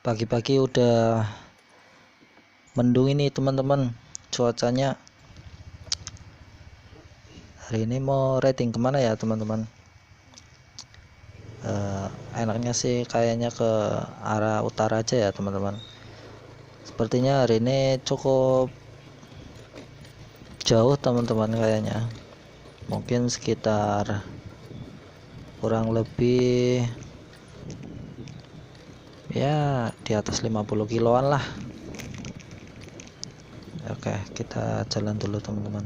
Pagi-pagi udah mendung ini teman-teman, cuacanya. Hari ini mau riding kemana ya teman-teman? Enaknya sih kayaknya ke arah utara aja ya teman-teman. Sepertinya hari ini cukup jauh teman-teman kayaknya. Mungkin sekitar kurang lebih ya di atas 50 kiloan lah. Oke, kita jalan dulu teman-teman.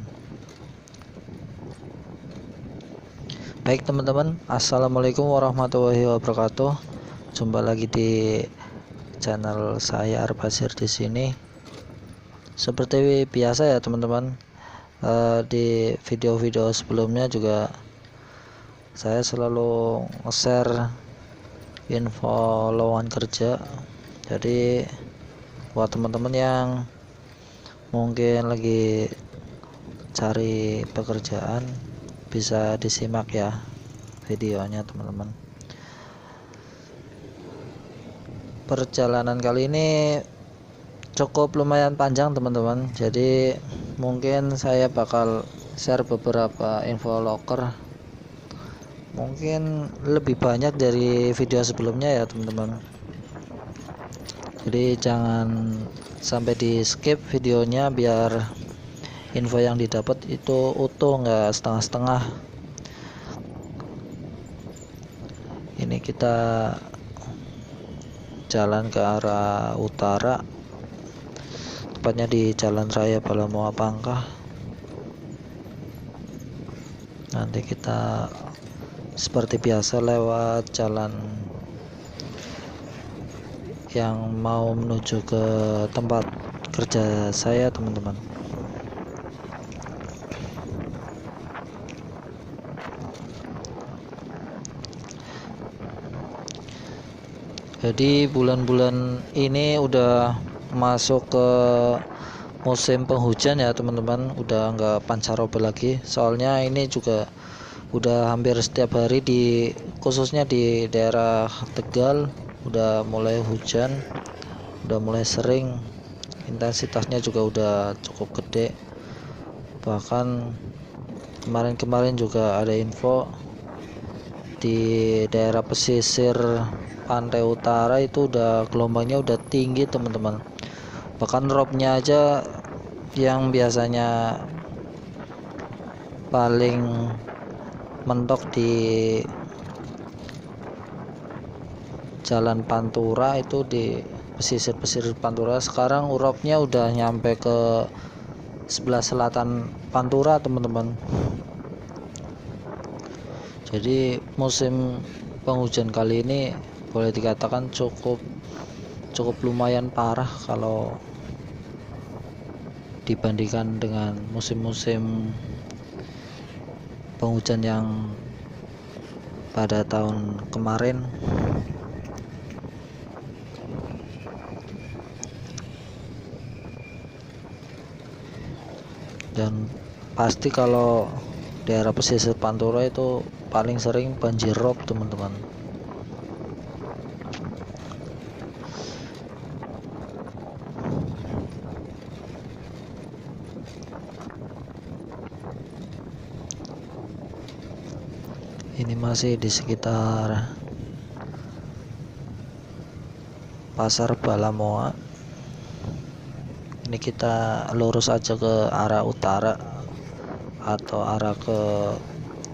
Baik teman-teman, assalamualaikum warahmatullahi wabarakatuh. Jumpa lagi di channel saya Arbasir di sini. Seperti biasa ya teman-teman, di video-video sebelumnya juga saya selalu nge-share info lowongan kerja. Jadi buat teman-teman yang mungkin lagi cari pekerjaan, bisa disimak ya videonya teman-teman. Perjalanan kali ini cukup lumayan panjang teman-teman, jadi mungkin saya bakal share beberapa info loker, mungkin lebih banyak dari video sebelumnya ya teman-teman. Jadi jangan sampai di skip videonya, biar info yang didapat itu utuh, nggak setengah-setengah. Ini kita jalan ke arah utara, tepatnya di Jalan Raya Balamoa Pangkah. Nanti kita seperti biasa lewat jalan yang mau menuju ke tempat kerja saya teman-teman. Jadi bulan-bulan ini udah masuk ke musim penghujan ya teman-teman, udah nggak pancaroba lagi. Soalnya ini juga udah hampir setiap hari khususnya di daerah Tegal udah mulai hujan, udah mulai sering, intensitasnya juga udah cukup gede. Bahkan kemarin-kemarin juga ada info di daerah pesisir pantai utara itu udah gelombangnya udah tinggi teman-teman. Bahkan robnya aja yang biasanya paling mentok di Jalan Pantura, itu di pesisir Pantura, sekarang uropnya udah nyampe ke sebelah selatan Pantura teman-teman. Jadi musim penghujan kali ini boleh dikatakan cukup lumayan parah kalau dibandingkan dengan musim-musim penghujan yang pada tahun kemarin. Dan pasti kalau daerah pesisir Pantura itu paling sering banjir rob teman-teman. Ini masih di sekitar Pasar Balamoa. Ini kita lurus aja ke arah utara atau arah ke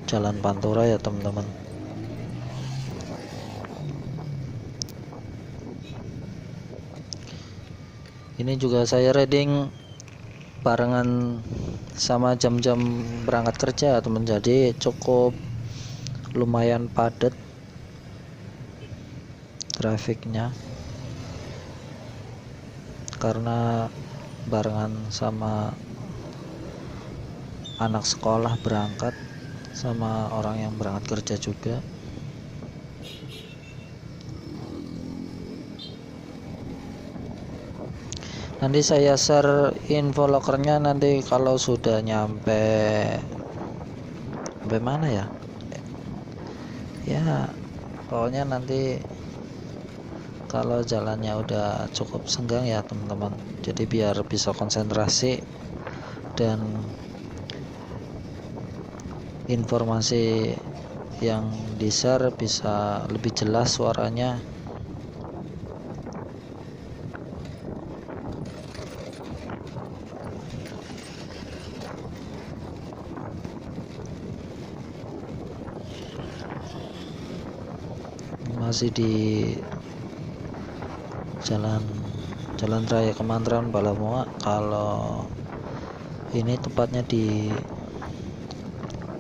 Jalan Pantura ya teman-teman. Ini juga saya riding barengan sama jam-jam berangkat kerja teman, jadi cukup lumayan padat trafiknya karena barengan sama anak sekolah berangkat, sama orang yang berangkat kerja juga. Nanti saya share info lokernya nanti kalau sudah nyampe mana ya pokoknya nanti kalau jalannya udah cukup senggang ya teman-teman, jadi biar bisa konsentrasi dan informasi yang di-share bisa lebih jelas suaranya. Masih di Jalan Raya Kemantrean Balamoa. Kalau ini tepatnya di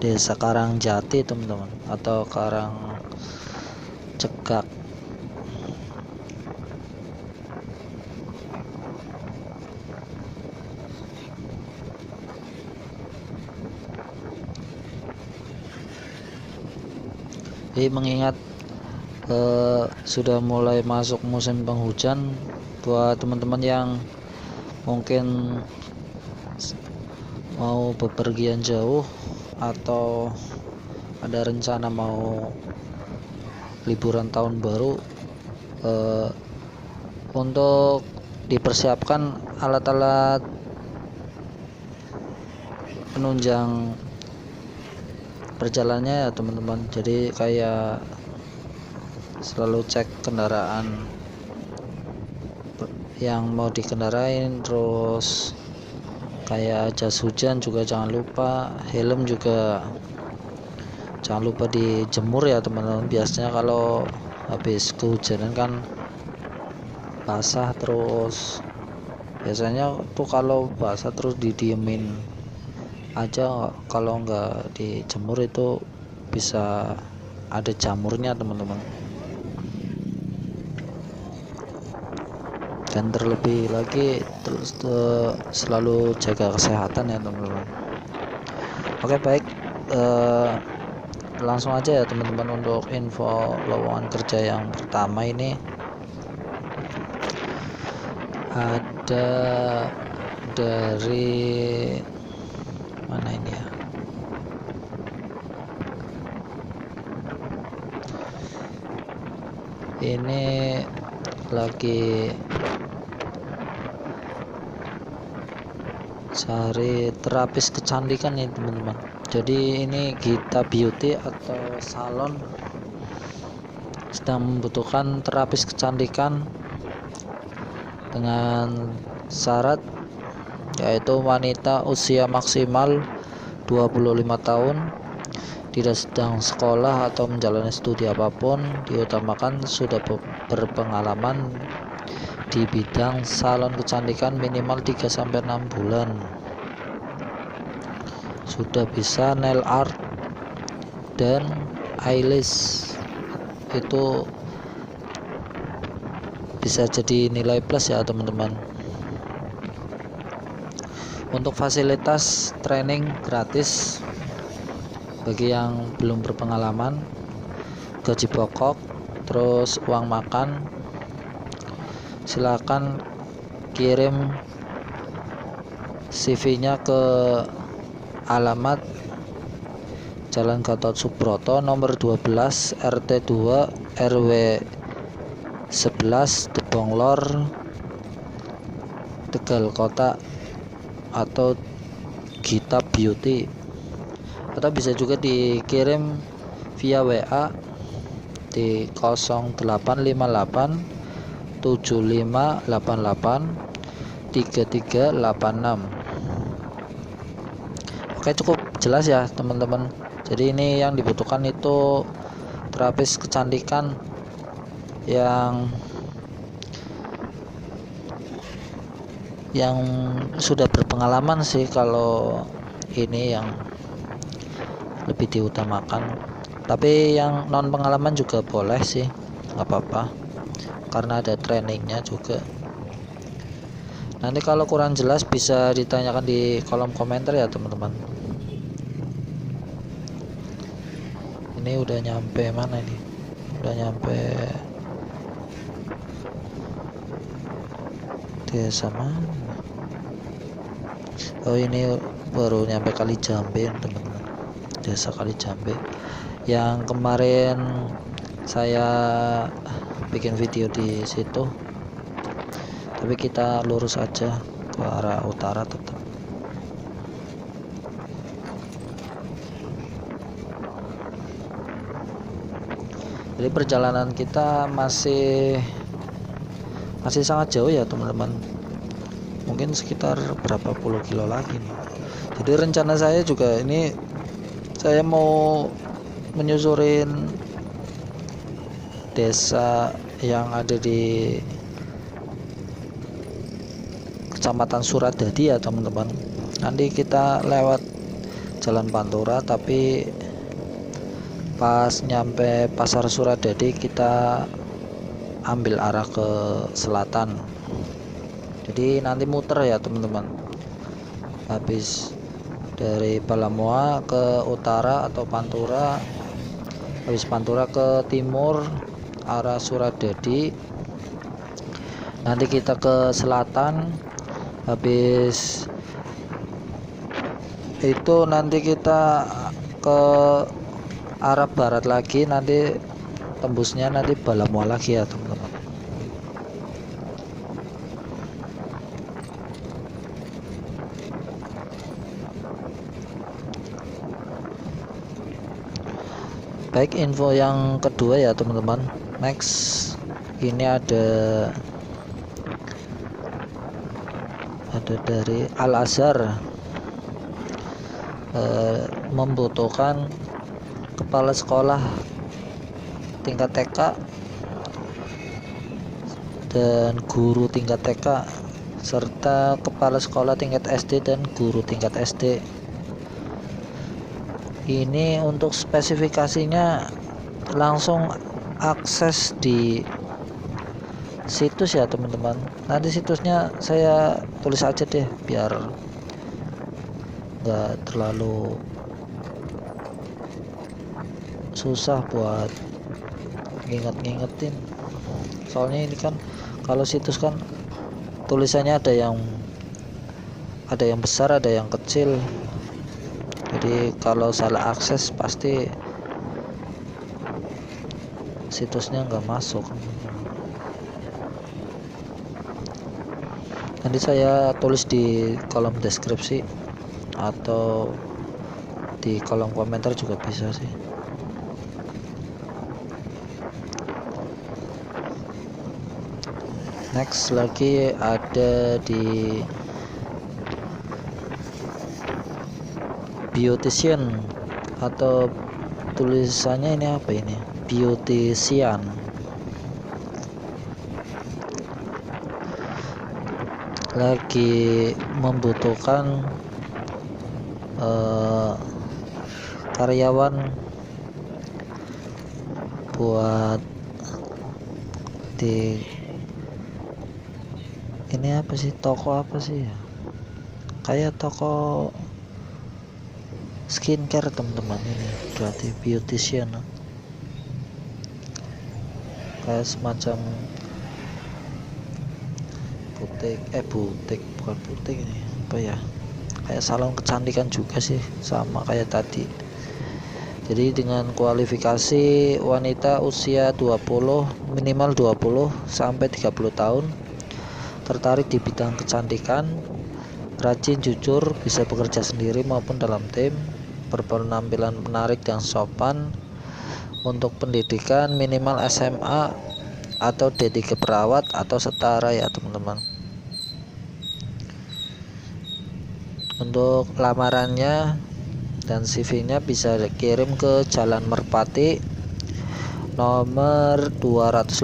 Desa Karangjati teman-teman, atau Karang Cegak. Jadi mengingat sudah mulai masuk musim penghujan, buat teman-teman yang mungkin mau bepergian jauh atau ada rencana mau liburan tahun baru, untuk dipersiapkan alat-alat penunjang perjalanannya ya teman-teman. Jadi kayak selalu cek kendaraan yang mau dikendarain, terus kayak jas hujan juga jangan lupa, helm juga jangan lupa dijemur ya teman-teman. Biasanya kalau habis kehujanan kan basah, terus biasanya tuh kalau basah terus didiemin aja, kalau nggak dijemur itu bisa ada jamurnya teman-teman. Dan terlebih lagi terus selalu jaga kesehatan ya teman-teman. Oke baik, langsung aja ya teman-teman untuk info lowongan kerja yang pertama ini. Ada dari mana ini ya, ini lagi cari terapis kecantikan nih teman-teman. Jadi ini Gita Beauty atau salon sedang membutuhkan terapis kecantikan dengan syarat yaitu wanita usia maksimal 25 tahun, tidak sedang sekolah atau menjalani studi apapun, diutamakan sudah berpengalaman di bidang salon kecantikan minimal 3-6 bulan, sudah bisa nail art dan eyelash, itu bisa jadi nilai plus ya teman-teman. Untuk fasilitas training gratis bagi yang belum berpengalaman, gaji pokok, terus uang makan. Silakan kirim CV-nya ke alamat Jalan Gatot Subroto nomor 12 RT 2 RW 11 Debonglor, Tegal Kota, atau Gita Beauty, atau bisa juga dikirim via WA di 0858 7588 3386. Oke, cukup jelas ya teman-teman. Jadi ini yang dibutuhkan itu terapis kecantikan yang sudah berpengalaman sih, kalau ini yang lebih diutamakan. Tapi yang non pengalaman juga boleh sih, nggak apa-apa, karena ada trainingnya juga. Nanti kalau kurang jelas bisa ditanyakan di kolom komentar ya teman-teman. Ini udah nyampe mana ini? Udah nyampe desa mana? Oh ini baru nyampe Kalijambe teman-teman, desa Kalijambe. Yang kemarin saya bikin video di situ, tapi kita lurus aja ke arah utara tetap. Jadi perjalanan kita masih sangat jauh ya teman-teman, mungkin sekitar berapa puluh kilo lagi nih. Jadi rencana saya juga ini, saya mau menyusurin desa yang ada di Kecamatan Suradadi ya teman-teman. Nanti kita lewat Jalan Pantura, tapi pas nyampe Pasar Suradadi kita ambil arah ke selatan. Jadi nanti muter ya teman-teman, habis dari Balamoa ke utara atau Pantura, habis Pantura ke timur arah Suradadi, nanti kita ke selatan, habis itu nanti kita ke arah barat lagi, nanti tembusnya nanti Balamoa lagi ya teman-teman. Baik, info yang kedua ya teman-teman. Next, ini ada dari Al Azhar, membutuhkan kepala sekolah tingkat TK dan guru tingkat TK, serta kepala sekolah tingkat SD dan guru tingkat SD. Ini untuk spesifikasinya langsung akses di situs ya teman-teman. Nanti situsnya saya tulis aja deh biar nggak terlalu susah buat ngingetin. Soalnya ini kan kalau situs kan tulisannya ada yang besar, ada yang kecil. Jadi kalau salah akses pasti situsnya nggak masuk. Nanti saya tulis di kolom deskripsi atau di kolom komentar juga bisa sih. Next lagi ada di beautician, atau tulisannya ini apa ini, beautician. Lagi membutuhkan karyawan buat di ini apa sih, toko apa sih ya, kayak toko skincare teman-teman. Ini berarti beautician, kayak semacam butik bukan butik, ini apa ya, kayak salon kecantikan juga sih, sama kayak tadi. Jadi dengan kualifikasi wanita usia minimal 20 sampai 30 tahun, tertarik di bidang kecantikan, rajin, jujur, bisa bekerja sendiri maupun dalam tim, berpenampilan menarik dan sopan. Untuk pendidikan minimal SMA atau D3 perawat atau setara ya teman-teman. Untuk lamarannya dan CV-nya bisa dikirim ke Jalan Merpati nomor 286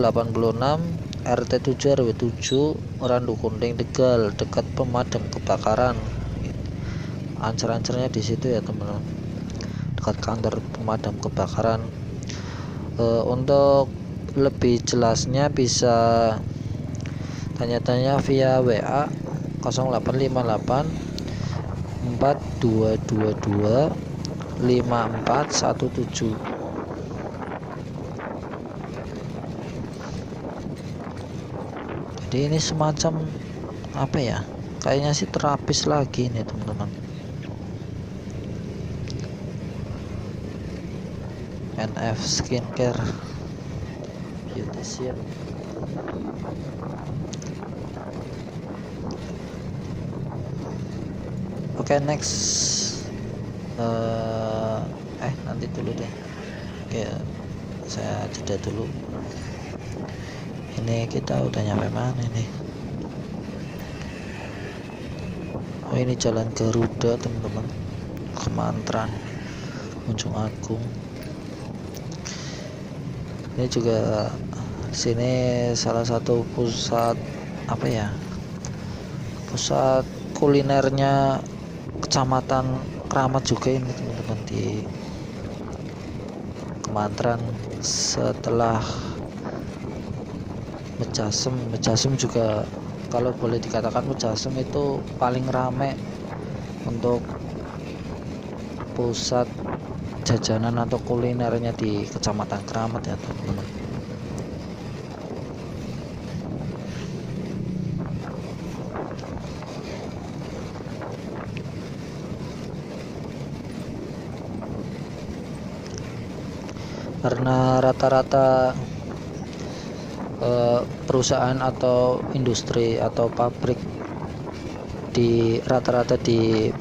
RT 7 RW 7 Randu Kuning Tegal, dekat pemadam kebakaran. Ancer-ancernya di situ ya teman-teman, dekat kantor pemadam kebakaran. Untuk lebih jelasnya bisa tanya-tanya via WA 0858 4222 5417. Jadi ini semacam apa ya, kayaknya sih terapis lagi nih teman-teman. NF Skincare. beautician. Oke, next. Nanti dulu deh. Oke, saya jeda dulu. Ini kita udah nyampe mana ini? Oh, ini Jalan Garuda, teman-teman. Kemantran, Ujung Agung. Ini juga sini salah satu pusat pusat kulinernya Kecamatan Kramat juga ini, teman-teman, di Kemantran. Setelah Mejasem juga, kalau boleh dikatakan Mejasem itu paling rame untuk pusat jajanan atau kulinernya di Kecamatan Kramat ya, teman-teman. Karena rata-rata perusahaan atau industri atau pabrik rata-rata di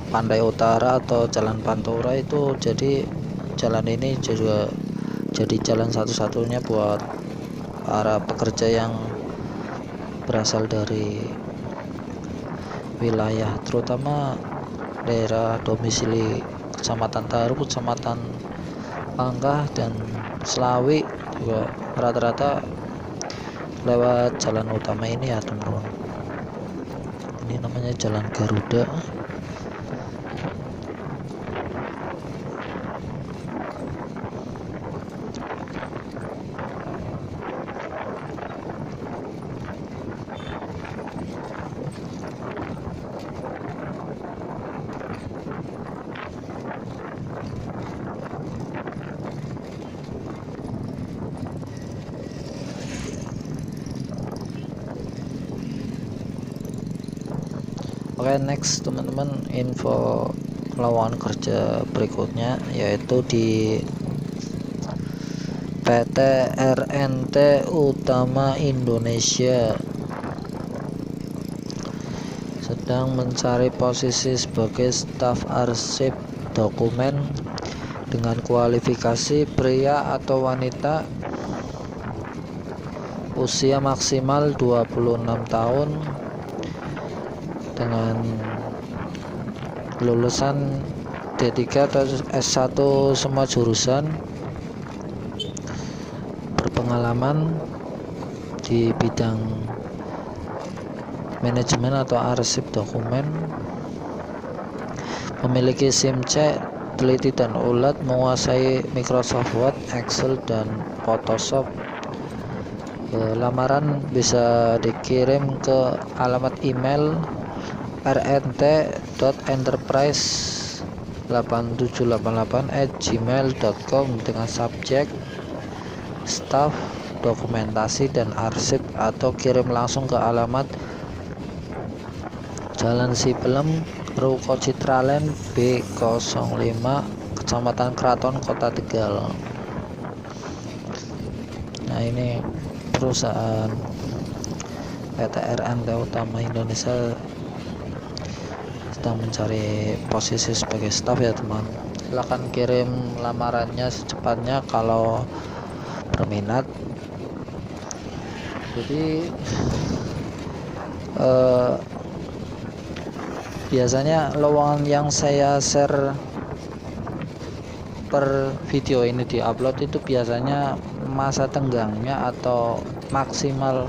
Pantai Utara atau Jalan Pantura itu, jadi jalan ini juga jadi jalan satu-satunya buat para pekerja yang berasal dari wilayah, terutama daerah domisili Kecamatan Taru, Kecamatan Panggah, dan Selawi juga rata-rata lewat jalan utama ini ya, teman-teman. Ini namanya Jalan Garuda. Oke, next teman-teman, info lowongan kerja berikutnya yaitu di PT RNT Utama Indonesia sedang mencari posisi sebagai staf arsip dokumen dengan kualifikasi pria atau wanita, usia maksimal 26 tahun, dengan lulusan D3 atau S1 semua jurusan, berpengalaman di bidang manajemen atau arsip dokumen, memiliki SIM C, teliti dan ulet, menguasai Microsoft Word, Excel, dan Photoshop. Lamaran bisa dikirim ke alamat email rnt.enterprise8788@gmail.com dengan subjek staff dokumentasi dan arsip, atau kirim langsung ke alamat Jalan Sipelem, Ruko Citraland B05, Kecamatan Kraton, Kota Tegal. Nah, ini perusahaan PT RNT Utama Indonesia sedang mencari posisi sebagai staf ya, teman. Silahkan kirim lamarannya secepatnya kalau berminat. Jadi biasanya lowongan yang saya share per video ini diupload itu biasanya masa tenggangnya atau maksimal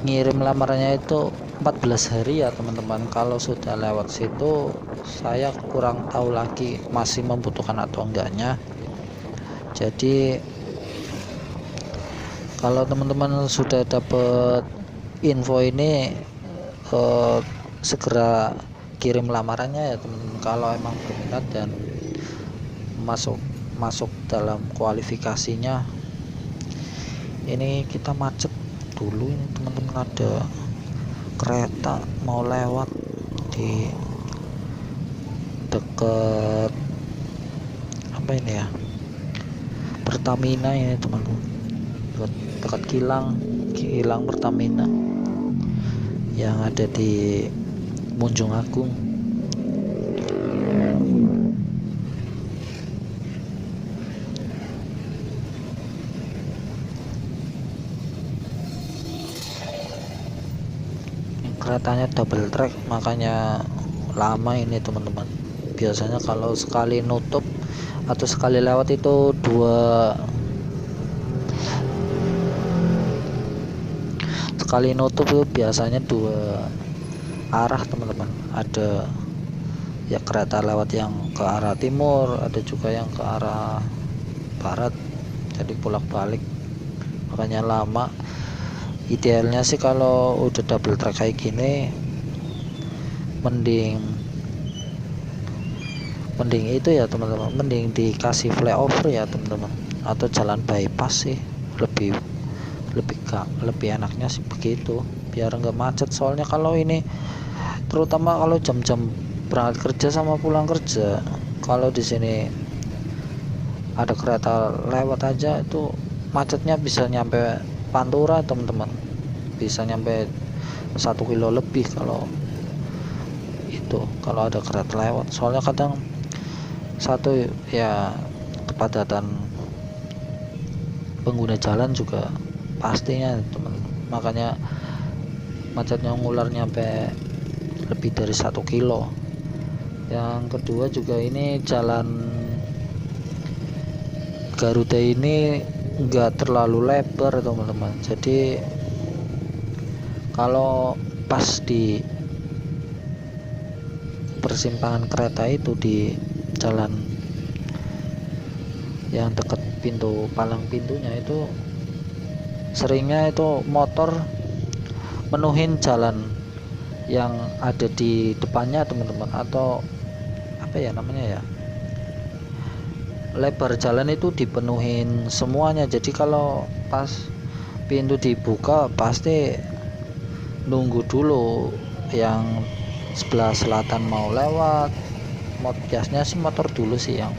ngirim lamarannya itu 14 hari ya, teman-teman. Kalau sudah lewat situ saya kurang tahu lagi masih membutuhkan atau enggaknya. Jadi kalau teman-teman sudah dapat info ini, segera kirim lamarannya ya, teman-teman, kalau emang berminat dan masuk dalam kualifikasinya. Ini kita macet dulu ini, teman-teman, ada kereta mau lewat di dekat apa ini ya, Pertamina ini, teman-teman, dekat dekat kilang Pertamina yang ada di Munjung Agung. Keretanya double track, makanya lama ini teman-teman. Biasanya kalau sekali nutup atau sekali lewat itu sekali nutup itu biasanya dua arah teman-teman. Ada ya kereta lewat yang ke arah timur, ada juga yang ke arah barat, jadi bolak-balik, makanya lama. Idealnya sih kalau udah double track kayak gini mending itu ya teman-teman, mending dikasih flyover ya teman-teman, atau jalan bypass sih, lebih enaknya sih begitu, biar nggak macet. Soalnya kalau ini terutama kalau jam-jam berangkat kerja sama pulang kerja, kalau di sini ada kereta lewat aja itu macetnya bisa nyampe Pantura teman-teman, bisa nyampe 1 kilo lebih kalau ada kereta lewat. Soalnya kadang satu ya kepadatan pengguna jalan juga pastinya teman, makanya macetnya ngular nyampe lebih dari 1 kilo. Yang kedua juga ini jalan Garuda ini enggak terlalu lebar teman-teman, jadi kalau pas di persimpangan kereta itu di jalan yang dekat palang pintunya itu seringnya itu motor menuhin jalan yang ada di depannya teman-teman, atau apa ya namanya ya, lebar jalan itu dipenuhin semuanya. Jadi kalau pas pintu dibuka pasti nunggu dulu yang sebelah selatan mau lewat. Biasanya sih motor dulu sih yang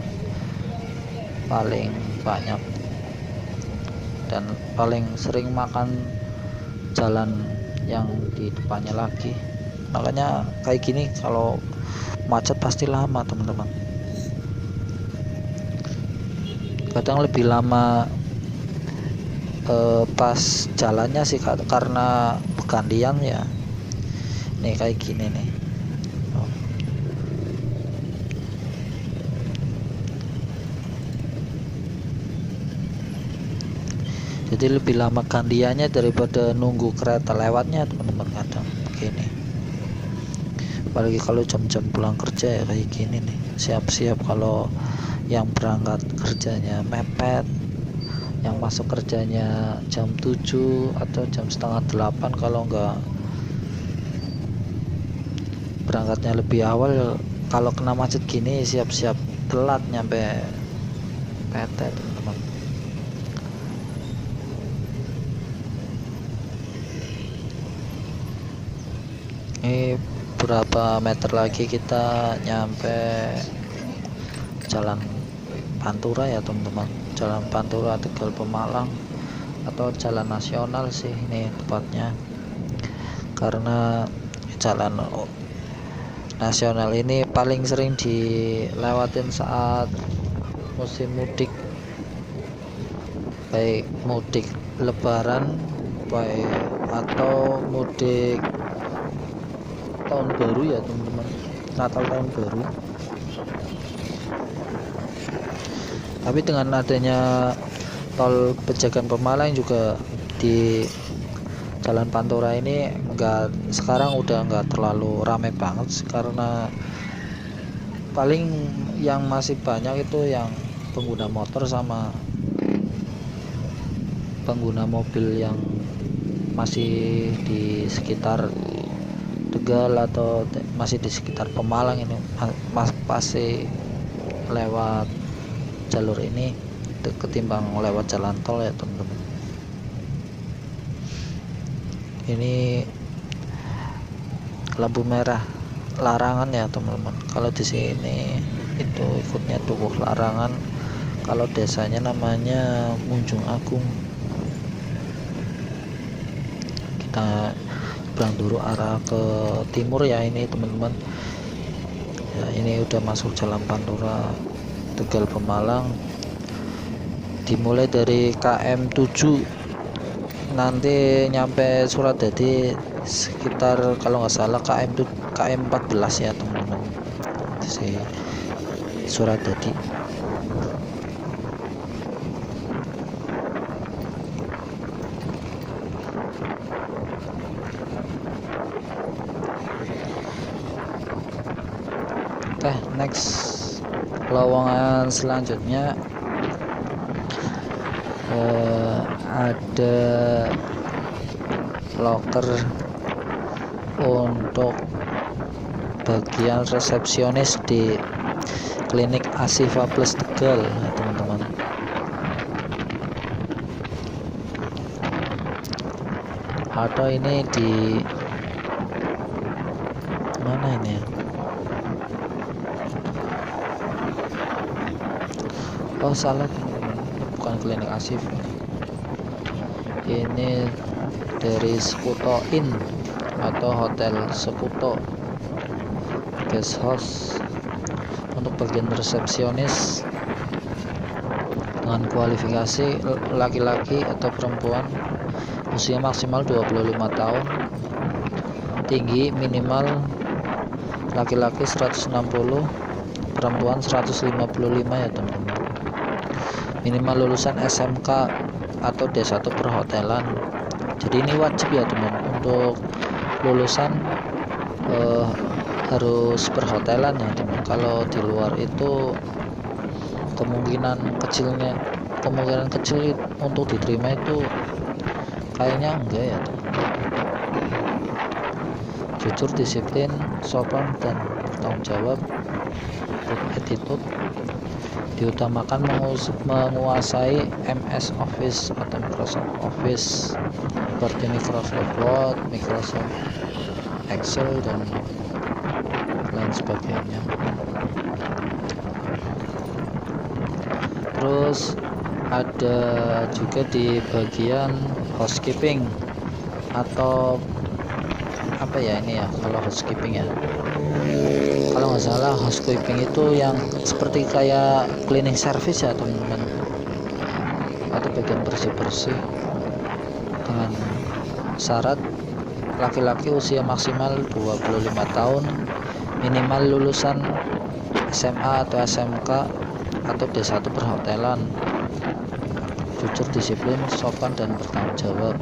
paling banyak dan paling sering makan jalan yang di depannya lagi. Makanya kayak gini kalau macet pasti lama teman-teman. Kadang lebih lama pas jalannya sih karena bergantian ya. Nih kayak gini nih. Jadi lebih lama gantiannya daripada nunggu kereta lewatnya teman-teman, kadang begini. Apalagi kalau jam-jam pulang kerja ya kayak gini nih. Siap-siap kalau yang berangkat kerjanya mepet, yang masuk kerjanya jam 7 atau jam setengah 8, kalau enggak berangkatnya lebih awal, kalau kena macet gini siap-siap telat nyampe PT teman-teman. Ini berapa meter lagi kita nyampe jalan Pantura ya teman-teman, jalan Pantura Tegal Pemalang, atau jalan nasional sih ini tepatnya, karena jalan nasional ini paling sering dilewatin saat musim mudik, baik mudik lebaran baik atau mudik tahun baru ya teman-teman, Natal tahun baru. Tapi dengan adanya tol Pejagan Pemalang juga di jalan Pantura ini sekarang udah nggak terlalu ramai banget, karena paling yang masih banyak itu yang pengguna motor sama pengguna mobil yang masih di sekitar Tegal atau masih di sekitar Pemalang ini pasti lewat jalur ini ketimbang lewat jalan tol ya teman-teman. Ini lampu merah larangan ya teman-teman. Kalau di sini itu ikutnya Dukuh Larangan, kalau desanya namanya Munjung Agung. nyebrang dulu arah ke timur ya ini teman-teman ya. Ini udah masuk jalan Pantura Tegal Pemalang, dimulai dari KM 7 nanti nyampe Suradadi sekitar kalau nggak salah KM 14 ya teman-teman, si Suradadi. Next lowongan selanjutnya ada loker untuk bagian resepsionis di klinik Asifa Plus Tegal ya, teman-teman. Atau ini di mana ini ya? Oh salah teman-teman, bukan klinik Asif, ini dari Sekuto Inn atau Hotel Sekuto guest house untuk bagian resepsionis dengan kualifikasi laki-laki atau perempuan, usia maksimal 25 tahun, tinggi minimal laki-laki 160, perempuan 155 ya teman-teman. Minimal lulusan SMK atau D1 perhotelan. Jadi ini wajib ya teman, untuk lulusan harus perhotelan ya teman. Kalau di luar itu kemungkinan kecil untuk diterima itu kayaknya enggak ya teman. Jujur, disiplin, sopan dan bertanggung jawab, good attitude. Diutamakan menguasai MS Office atau Microsoft Office seperti Microsoft Word, Microsoft Excel dan lain sebagainya. Terus ada juga di bagian housekeeping atau apa ya ini ya, kalau housekeeping ya, kalau nggak salah housekeeping itu yang seperti kayak cleaning service ya teman-teman, atau bagian bersih-bersih, dengan syarat laki-laki usia maksimal 25 tahun, minimal lulusan SMA atau SMK atau D1 perhotelan, jujur, disiplin, sopan dan bertanggung jawab.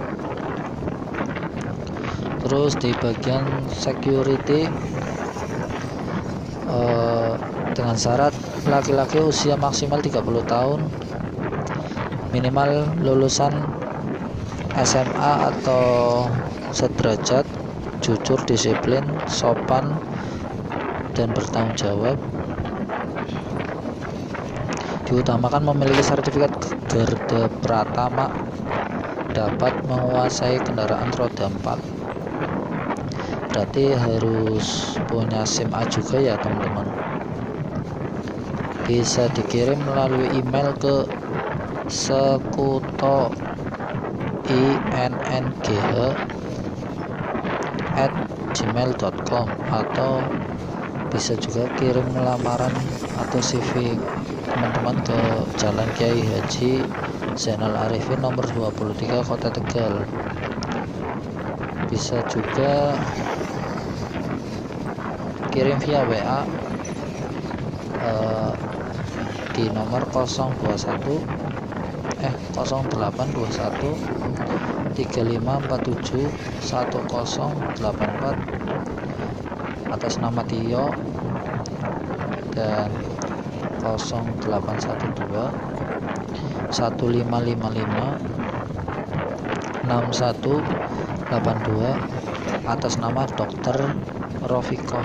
Terus di bagian security dengan syarat laki-laki usia maksimal 30 tahun, minimal lulusan SMA atau sederajat, jujur, disiplin, sopan dan bertanggung jawab. Diutamakan memiliki sertifikat Garda Pratama, dapat menguasai kendaraan roda 4. Berarti harus punya SIM A juga ya teman-teman. Bisa dikirim melalui email ke sekutoingh@gmail.com atau bisa juga kirim lamaran atau CV teman-teman ke Jalan Kiai Haji Zainal Arifin nomor 23 Kota Tegal. Bisa juga kirim via WA di nomor 021 0821 3547 1084 atas nama Tio, dan 0812 1555 6182 atas nama Dr. Rofiko.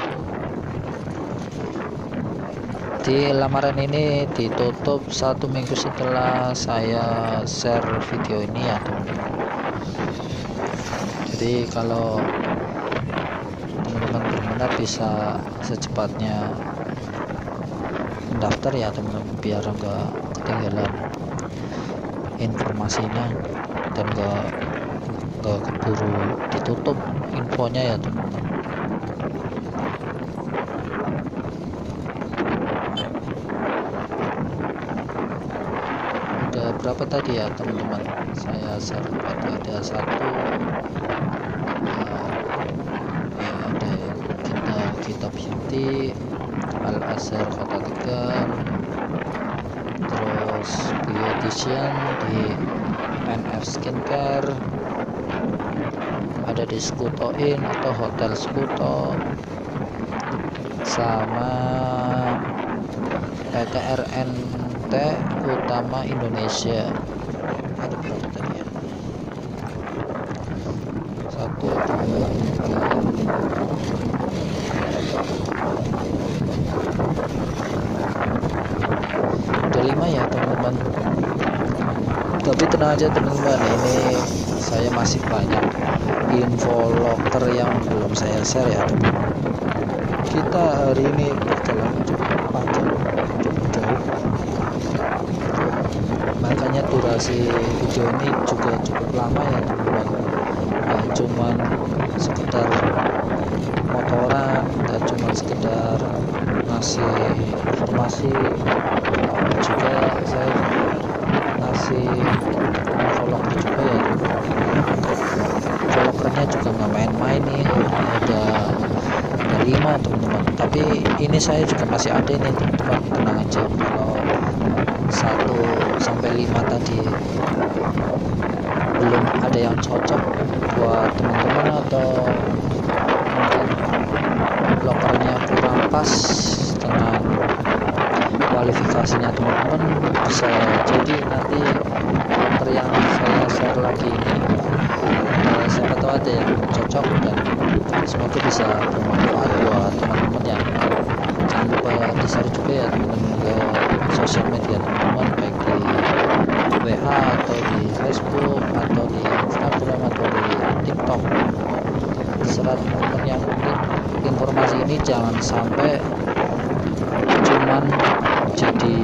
Di lamaran ini ditutup 1 minggu setelah saya share video ini ya teman-teman. Jadi kalau teman-teman berminat bisa secepatnya mendaftar ya teman-teman, biar enggak ketinggalan informasinya dan enggak nggak keburu ditutup infonya ya teman-teman. Ada berapa tadi ya teman-teman, saya share tadi ada satu ada kita Beauty, Al Azhar Kota Tegal, terus Beautician di NF Skincare, ada di Skutoin atau Hotel Skuto, sama PT RNT Utama Indonesia. Ada berapa tadi ya? 1, 2, 3, ada 5 ya teman-teman. Tapi tenang aja teman-teman, ini saya masih banyak info loker yang belum saya share ya teman-teman. Kita hari ini perjalanan cukup panjang, cukup jauh, makanya durasi video ini juga cukup lama ya teman-teman. Gak cuman sekedar motoran, gak cuman sekedar ngasih informasi, juga saya ngasih vlogger juga ya. Vloggernya juga nggak main-main nih, ada 5 teman-teman. Tapi ini saya juga masih ada ini teman-teman, tenang aja. Kalau 1 sampai 5 tadi belum ada yang cocok buat teman-teman, atau mungkin vloggernya kurang pas dengan kualifikasinya teman-teman, bisa jadi nanti vlogger yang saya share lagi ini siapa tahu ada yang cocok, dan semoga bisa bermanfaat buat teman-teman ya. Jangan lupa di share juga ya teman-teman ke sosial media teman-teman, baik di WA atau di Facebook atau di Instagram atau di TikTok, terserah teman-teman. Yang penting informasi ini jangan sampai cuman jadi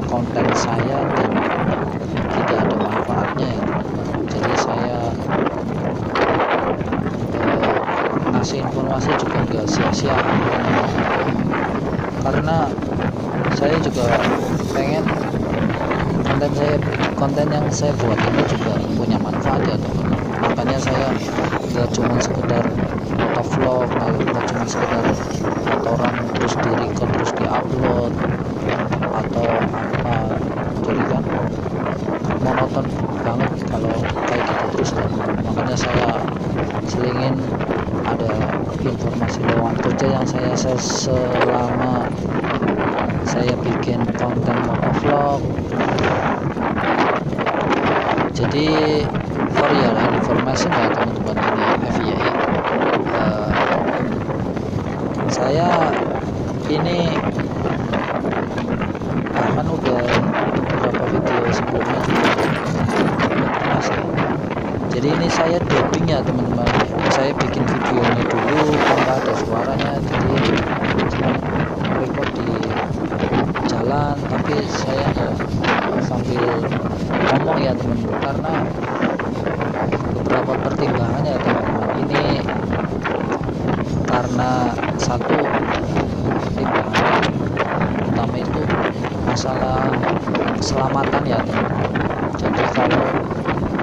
konten saya dan tidak ada manfaatnya ya teman-teman. Jadi saya ngasih informasi juga nggak sia-sia, karena saya juga pengen konten yang saya buat ini juga punya manfaat ya teman-teman. Makanya saya nggak cuma sekedar vlog, nggak cuma sekedar motoran terus di record terus di upload atau apa, jadi kan monoton banget kalau kayak gitu terus teman-teman. Makanya saya selingin ada informasi lowongan kerja yang saya share selama saya bikin konten motovlog. Jadi for your information ya teman-teman, ini FYI, saya ini bahkan udah beberapa video sebelumnya juga masih. Jadi ini saya dubbing ya teman-teman, saya bikin videonya dulu tanpa ada suaranya, jadi cuma record di jalan, tapi saya nggak sambil ngomong ya teman-teman, karena beberapa pertimbangannya ya teman-teman. Ini karena satu pertimbangan utama itu masalah keselamatan ya teman-teman. Jadi kalau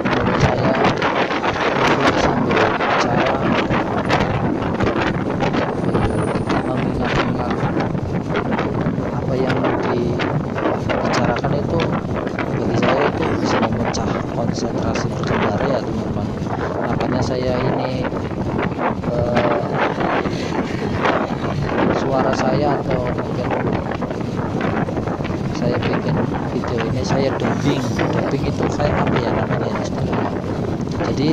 menurut saya vlog sambil jalan mengingat-ingat apa yang dibicarakan itu, bagi saya itu bisa memecah konsentrasi berkendara ya teman-teman. Makanya saya ini suara saya, atau mungkin saya bikin video ini saya dubbing itu kayak apa ya namanya ya teman-teman. Jadi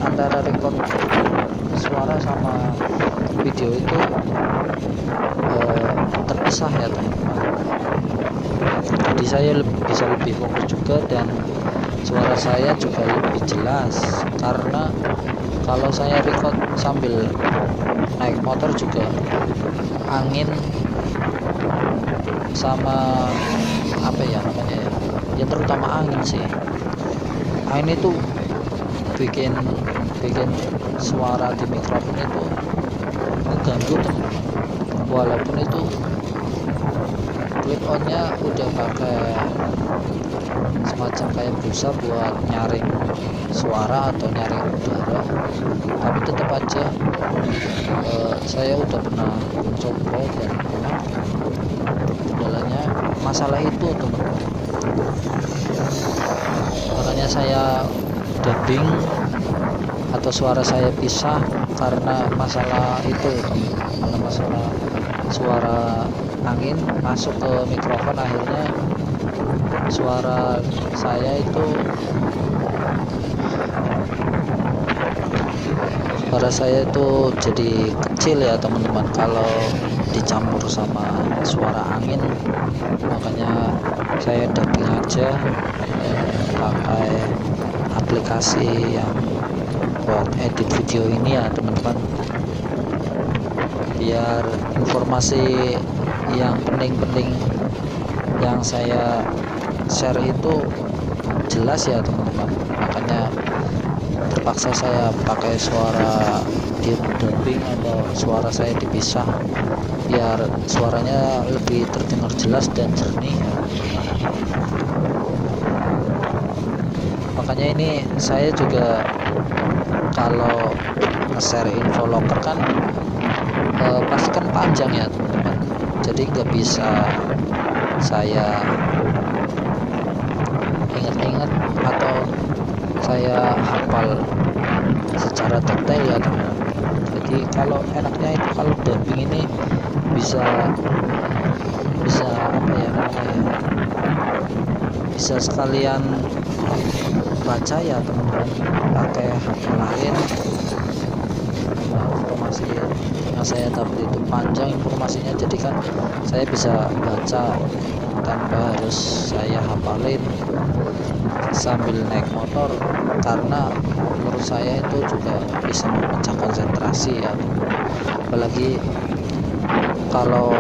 antara record suara sama video itu terpisah ya teman-teman. Jadi saya bisa lebih fokus juga, dan suara saya juga lebih jelas, karena kalau saya record sambil naik motor juga angin sama apa ya namanya ya, terutama angin sih, ini tuh bikin bikin suara di mikrofon itu ngeganggu teman-teman, walaupun itu clip onnya udah pakai semacam kayak busa buat nyaring suara atau nyaring udara, tapi tetap aja saya udah pernah mencoba dan memang kendalanya masalah itu teman-teman. Makanya saya dubbing atau suara saya pisah karena masalah itu teman-teman, karena masalah suara angin masuk ke mikrofon, akhirnya suara saya itu jadi kecil ya teman-teman kalau dicampur sama suara angin. Makanya saya dubbing aja pakai aplikasi yang buat edit video ini ya teman-teman, biar informasi yang penting-penting yang saya share itu jelas ya teman-teman. Makanya terpaksa saya pakai suara di dubbing atau suara saya dipisah biar suaranya lebih terdengar jelas dan jernih. Makanya ini saya juga kalau nge-share info locker kan pasti kan panjang ya teman-teman, jadi nggak bisa saya ingat-ingat atau saya hafal secara detail ya teman-teman. Jadi kalau enaknya itu kalau dubbing ini bisa apa ya namanya, bisa sekalian baca ya teman-teman, pakai hafalan. Informasi yang saya dapat itu panjang informasinya, jadi kan saya bisa baca tanpa harus saya hafalin sambil naik motor, karena menurut saya itu juga bisa memecah konsentrasi ya. Apalagi kalau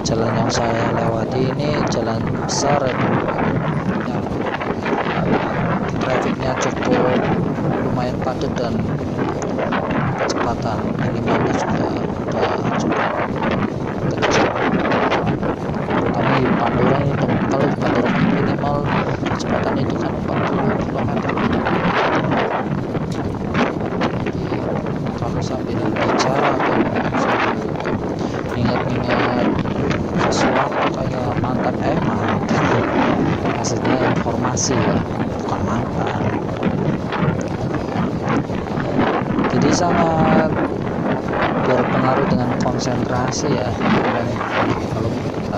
jalan yang saya lewati ini jalan besar ya, yang trafiknya cukup lumayan padat dan kecepatan minimalnya juga udah cukup kencang, terutama di Pandora ini teman. Kalau di Pandora kan minimal kecepatan itu kan 40 km. Jadi kalau sambil bicara atau sambil ingat-ingat sesuatu kayak mantan maksudnya informasi ya, bukan mantan. Jadi sangat berpengaruh dengan konsentrasi ya. Kalau kita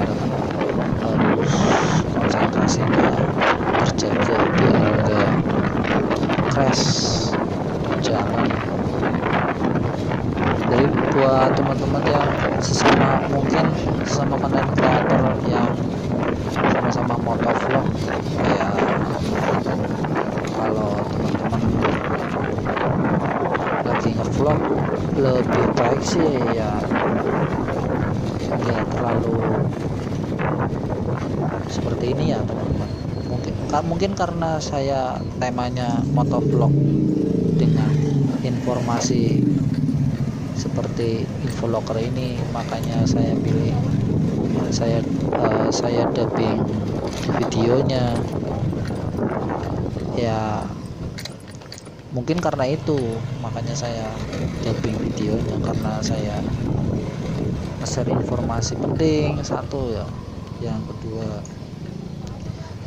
harus konsentrasinya terjaga biar enggak crash jalan. Jadi buat teman-teman yang sesama konten kreator yang sama-sama motovlog, kayak kalau teman-teman lagi ngevlog lebih baik sih ya nggak terlalu seperti ini ya teman-teman. Mungkin karena saya temanya motovlog dengan informasi seperti infolocker ini, makanya saya pilih saya dubbing videonya ya. Mungkin karena itu makanya saya dubbing videonya, karena saya nge-share informasi penting satu ya, yang kedua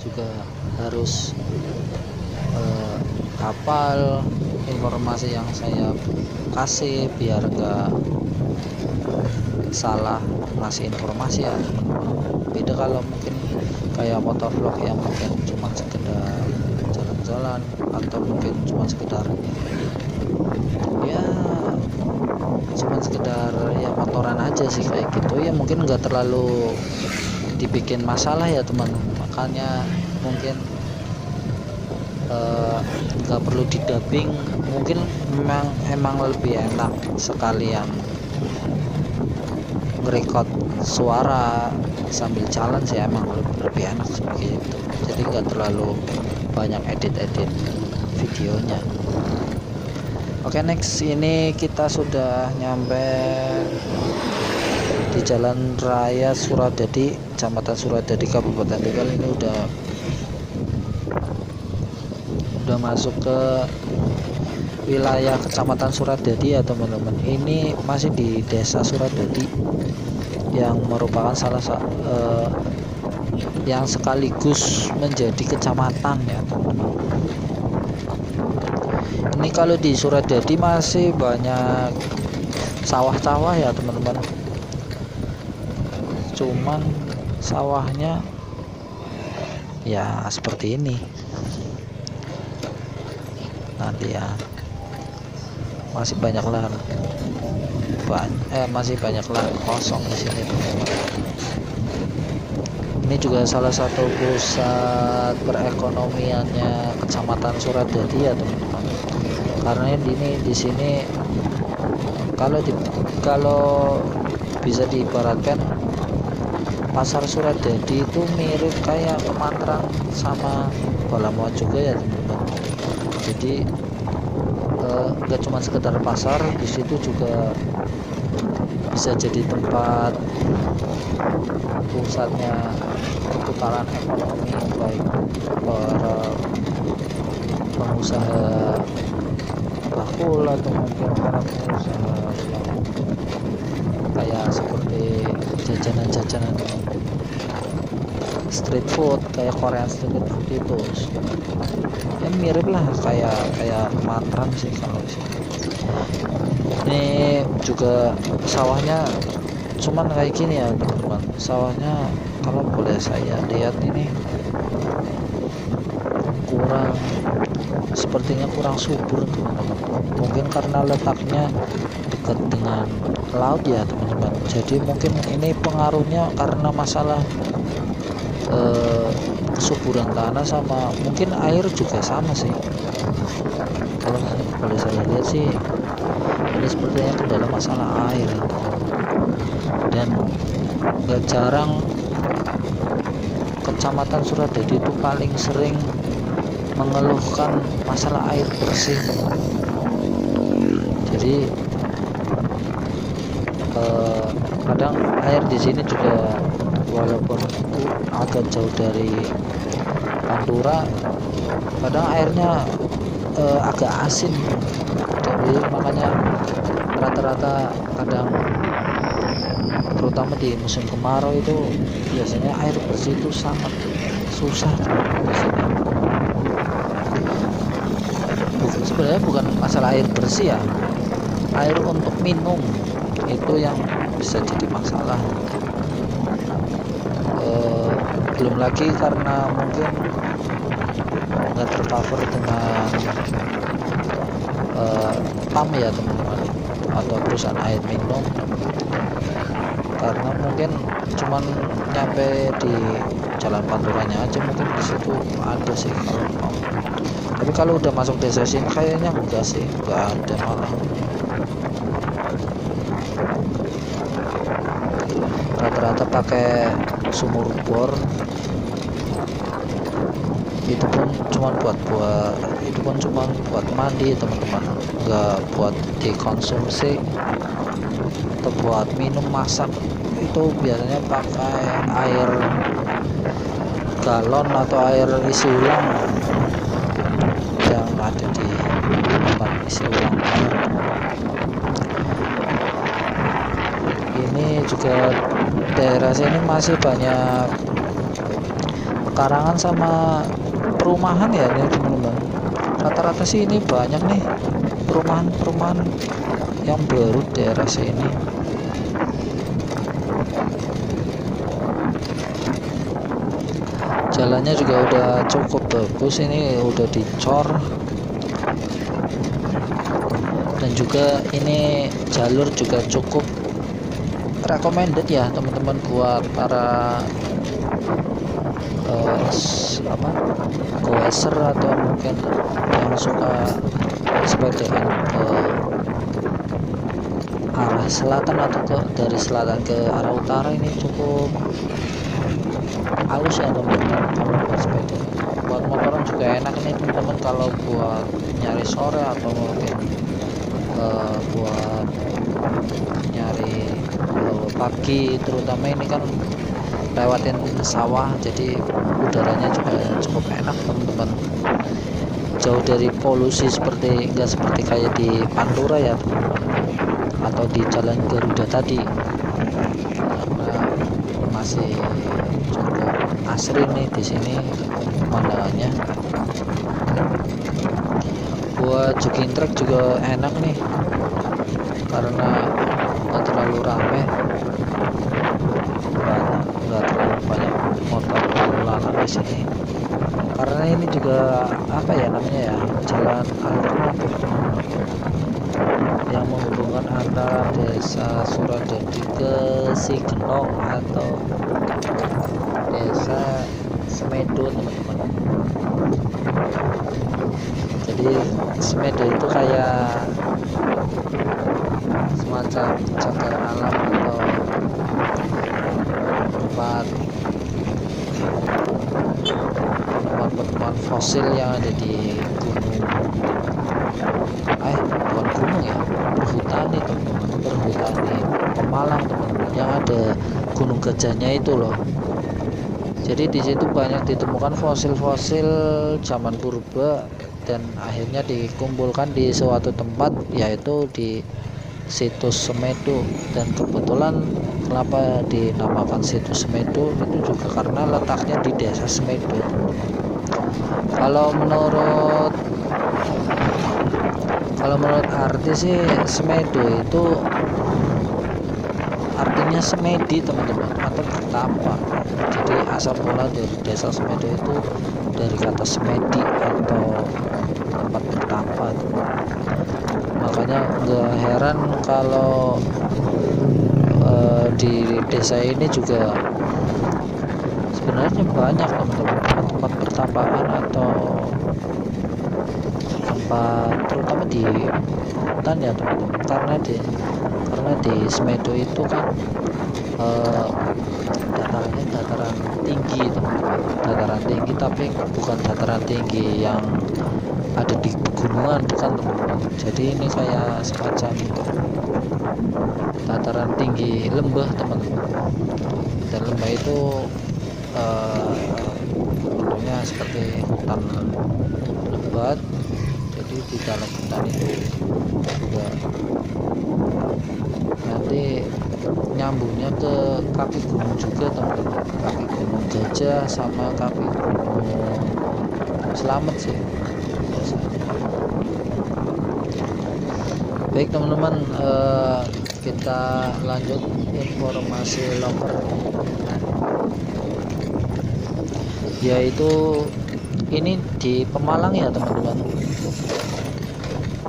juga harus hafal informasi yang saya kasih biar enggak salah ngasih informasi ya teman-teman. Beda kalau mungkin kayak motovlog yang mungkin cuma sekedar jalan-jalan atau mungkin cuma sekedar ya motoran aja sih kayak gitu ya, mungkin nggak terlalu dibikin masalah ya teman. Makanya mungkin nggak perlu didubbing, mungkin emang lebih enak sekalian ngerekod suara sambil jalan sih, emang lebih enak seperti itu. Jadi nggak terlalu banyak edit videonya. Oke, next, ini kita sudah nyampe di Jalan Raya Suradadi, Kecamatan Suradadi, Kabupaten Tegal. Ini udah masuk ke wilayah Kecamatan Suradadi ya teman-teman. Ini masih di Desa Suradadi yang merupakan yang sekaligus menjadi kecamatan ya teman-teman. Ini kalau di Suradadi masih banyak sawah-sawah ya teman-teman, cuman sawahnya ya seperti ini nanti ya, masih banyak lahan kosong di sini teman-teman. Ini juga salah satu pusat perekonomiannya Kecamatan Suradadi ya teman-teman, karena di sini kalau bisa diibaratkan pasar Suradadi itu mirip kayak Kematranan sama Balamoa juga ya teman-teman. Jadi nggak cuma sekedar pasar, di situ juga bisa jadi tempat pusatnya perputaran ekonomi, baik para pengusaha bakul atau mungkin para pengusaha yang kayak seperti jajanan street food, kayak Korean street food itu ya mirip lah kayak Kematranan sih kalau di sini. Ini juga sawahnya cuman kayak gini ya teman-teman. Sawahnya kalau boleh saya lihat ini sepertinya kurang subur teman-teman. Mungkin karena letaknya dekat dengan laut ya teman-teman. Jadi mungkin ini pengaruhnya karena masalah kesuburan tanah sama mungkin air juga sama sih. Kalau boleh saya lihat sih ini sepertinya kendala masalah air, dan gak jarang Kecamatan Suradadi itu paling sering mengeluhkan masalah air bersih. Jadi kadang air di sini juga walaupun agak jauh dari Pantura, kadang airnya agak asin. Jadi makanya rata-rata kadang terutama di musim kemarau itu biasanya air bersih itu sangat susah di sini. Sebenarnya bukan masalah air bersih ya, air untuk minum itu yang bisa jadi masalah. Belum lagi karena mungkin nggak tercover dengan PAM ya teman-teman, atau perusahaan air minum, karena mungkin cuman nyampe di Jalan Panturanya aja, mungkin di situ ada sih kalau PAM. Tapi kalau udah masuk desa sini kayaknya enggak sih, enggak ada malah. Rata-rata pakai sumur bor, itu pun cuma buat mandi teman-teman, nggak buat dikonsumsi atau buat minum masak. Itu biasanya pakai air galon atau air isi ulang yang ada di tempat isi ulang air. Ini juga daerah sini masih banyak pekarangan sama perumahan ya ini teman-teman. Rata-rata sih ini banyak nih perumahan yang baru daerah sini. Jalannya juga udah cukup bagus, ini udah dicor, dan juga ini jalur juga cukup recommended ya teman-teman buat para goeser atau mungkin yang suka sepedaan ke arah selatan atau dari selatan ke arah utara. Ini cukup halus ya teman-teman kalau buat sepeda. Buat motoran juga juga enak nih teman-teman kalau buat nyari sore atau mungkin buat nyari pagi, terutama ini kan lewatin sawah, jadi udaranya juga cukup enak teman-teman, jauh dari polusi enggak seperti kayak di Pantura ya teman-teman, atau di Jalan Garuda tadi, karena masih cukup asri nih di sini pemandangannya. Buat jogging track juga enak nih karena nggak terlalu rame, nggak terlalu banyak motor lalu lalang di sini, karena ini juga apa ya namanya ya, jalan alternatif yang menghubungkan antara desa Suradadi ke Sigenong atau desa Semedo teman-teman. Jadi Semedo itu kayak semacam cagar alam atau tempat penemuan fosil yang ada di gunung, bukan gunung ya, perhutani teman-teman, perhutani Pemalang teman-teman, yang ada gunung gajahnya itu loh. Jadi di situ banyak ditemukan fosil-fosil zaman purba dan akhirnya dikumpulkan di suatu tempat, yaitu di situs Semedo. Dan kebetulan kenapa dinamakan situs Semedo itu juga karena letaknya di desa Semedo. Kalau menurut arti sih, Semedo itu artinya semedi teman-teman, atau bertapa. Jadi asal mula dari desa Semedo itu dari kata semedi atau tempat bertapa. Makanya nggak heran kalau di desa ini juga sebenarnya banyak teman-teman tempat pertapaan atau tempat, terutama di hutan ya teman-teman, karena di Semedo itu kan datarannya dataran tinggi teman-teman, dataran tinggi, tapi bukan dataran tinggi yang ada di pegunungan, bukan teman-teman. Jadi ini kayak semacam dataran tinggi lembah teman-teman, dan lembah itu bentuknya seperti hutan lebat. Jadi di dalam hutan itu juga nanti nyambungnya ke kaki gunung juga teman-teman, kaki gunung Gajah sama kaki gunung Selamet sih biasanya. Baik teman-teman, kita lanjut informasi loker, yaitu ini di Pemalang ya teman-teman.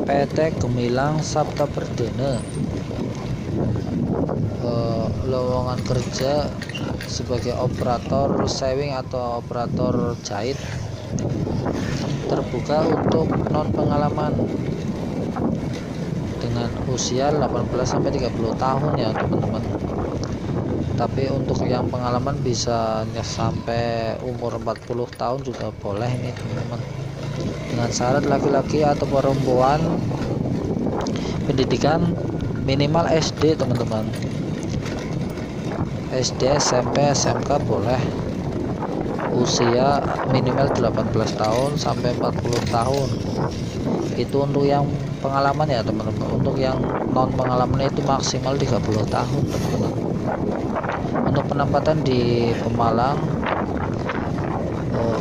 PT Gemilang Sabta Perdana lowongan kerja sebagai operator sewing atau operator jahit terbuka untuk non pengalaman dengan usia 18-30 tahun ya teman-teman. Tapi untuk yang pengalaman bisa sampai umur 40 tahun juga boleh nih teman-teman, dengan syarat laki-laki atau perempuan pendidikan minimal SD teman-teman, SD, SMP, SMK boleh, usia minimal 18 tahun sampai 40 tahun. Itu untuk yang pengalaman ya teman-teman. Untuk yang non pengalaman itu maksimal 30 tahun teman-teman. Untuk penempatan di Pemalang,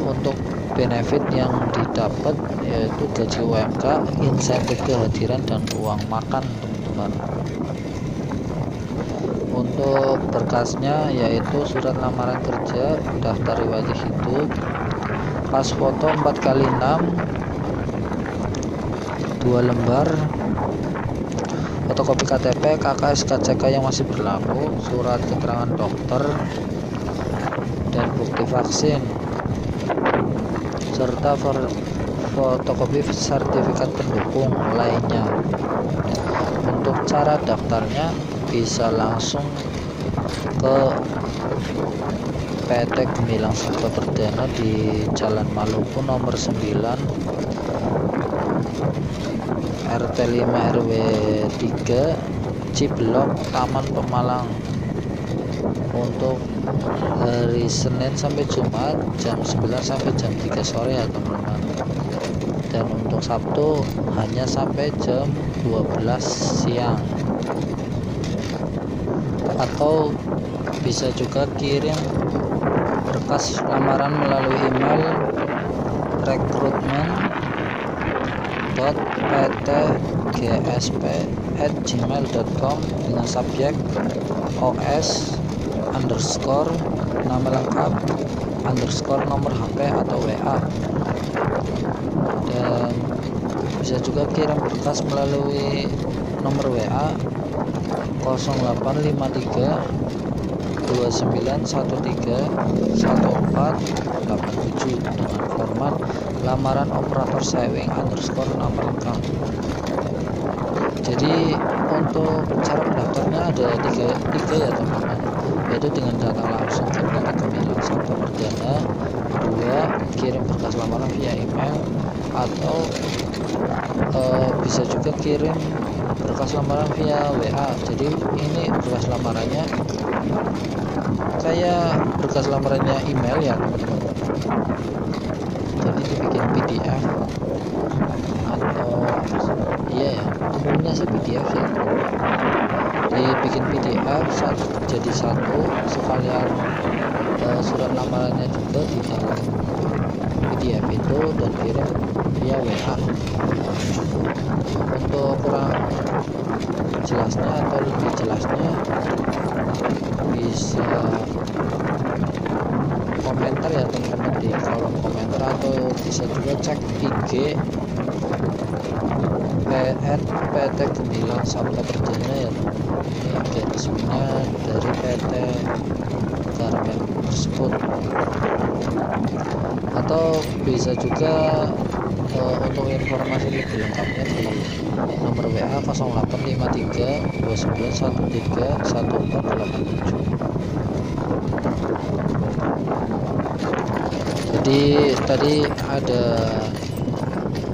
untuk benefit yang didapat yaitu gaji UMK, insentif kehadiran, dan uang makan teman-teman. Untuk berkasnya yaitu surat lamaran kerja, daftar riwayat hidup, pas foto 4x6 2 lembar, fotokopi KTP, KKS, KCK yang masih berlaku, surat keterangan dokter, dan bukti vaksin, serta fotokopi sertifikat pendukung lainnya. Untuk cara daftarnya bisa langsung ke PT Gemilang Sabta Perdana di Jalan Maluku nomor 9 RT 5 RW 3 Ciblok Taman Pemalang untuk hari Senin sampai Jumat jam 9 sampai jam 3 sore ya teman-teman, dan untuk Sabtu hanya sampai jam 12 siang. Atau bisa juga kirim berkas lamaran melalui email recruitment.ptgsp@gmail.com dengan subjek OS underscore nama lengkap underscore nomor HP atau WA. Dan bisa juga kirim berkas melalui nomor WA 0853 2913 1487 dengan format lamaran operator sewing underscore nama lengkap. Jadi untuk cara mendaftarnya ada tiga ya teman-teman, yaitu dengan datang langsung ke PT Gemilang Sabta Perdana, 2 kirim berkas lamaran via email, atau bisa juga kirim berkas lamaran via WA. Jadi ini berkas lamarannya kayak berkas lamarannya email ya teman-teman, jadi dibikin PDF atau iya ya, umumnya sih PDF ya, dibikin PDF jadi satu sekalian surat lamarannya juga di dalam PDF itu dan kirim via WA. Untuk kurang jelasnya atau lebih jelasnya bisa komentar ya teman-teman di kolom komentar, atau bisa juga cek IG PT Gemilang Sabta Perdana ya, ini IG resminya dari PT Garmen tersebut. Atau bisa juga untuk informasi lebih lengkapnya di nomor WA 0853 2913 1487. Jadi tadi ada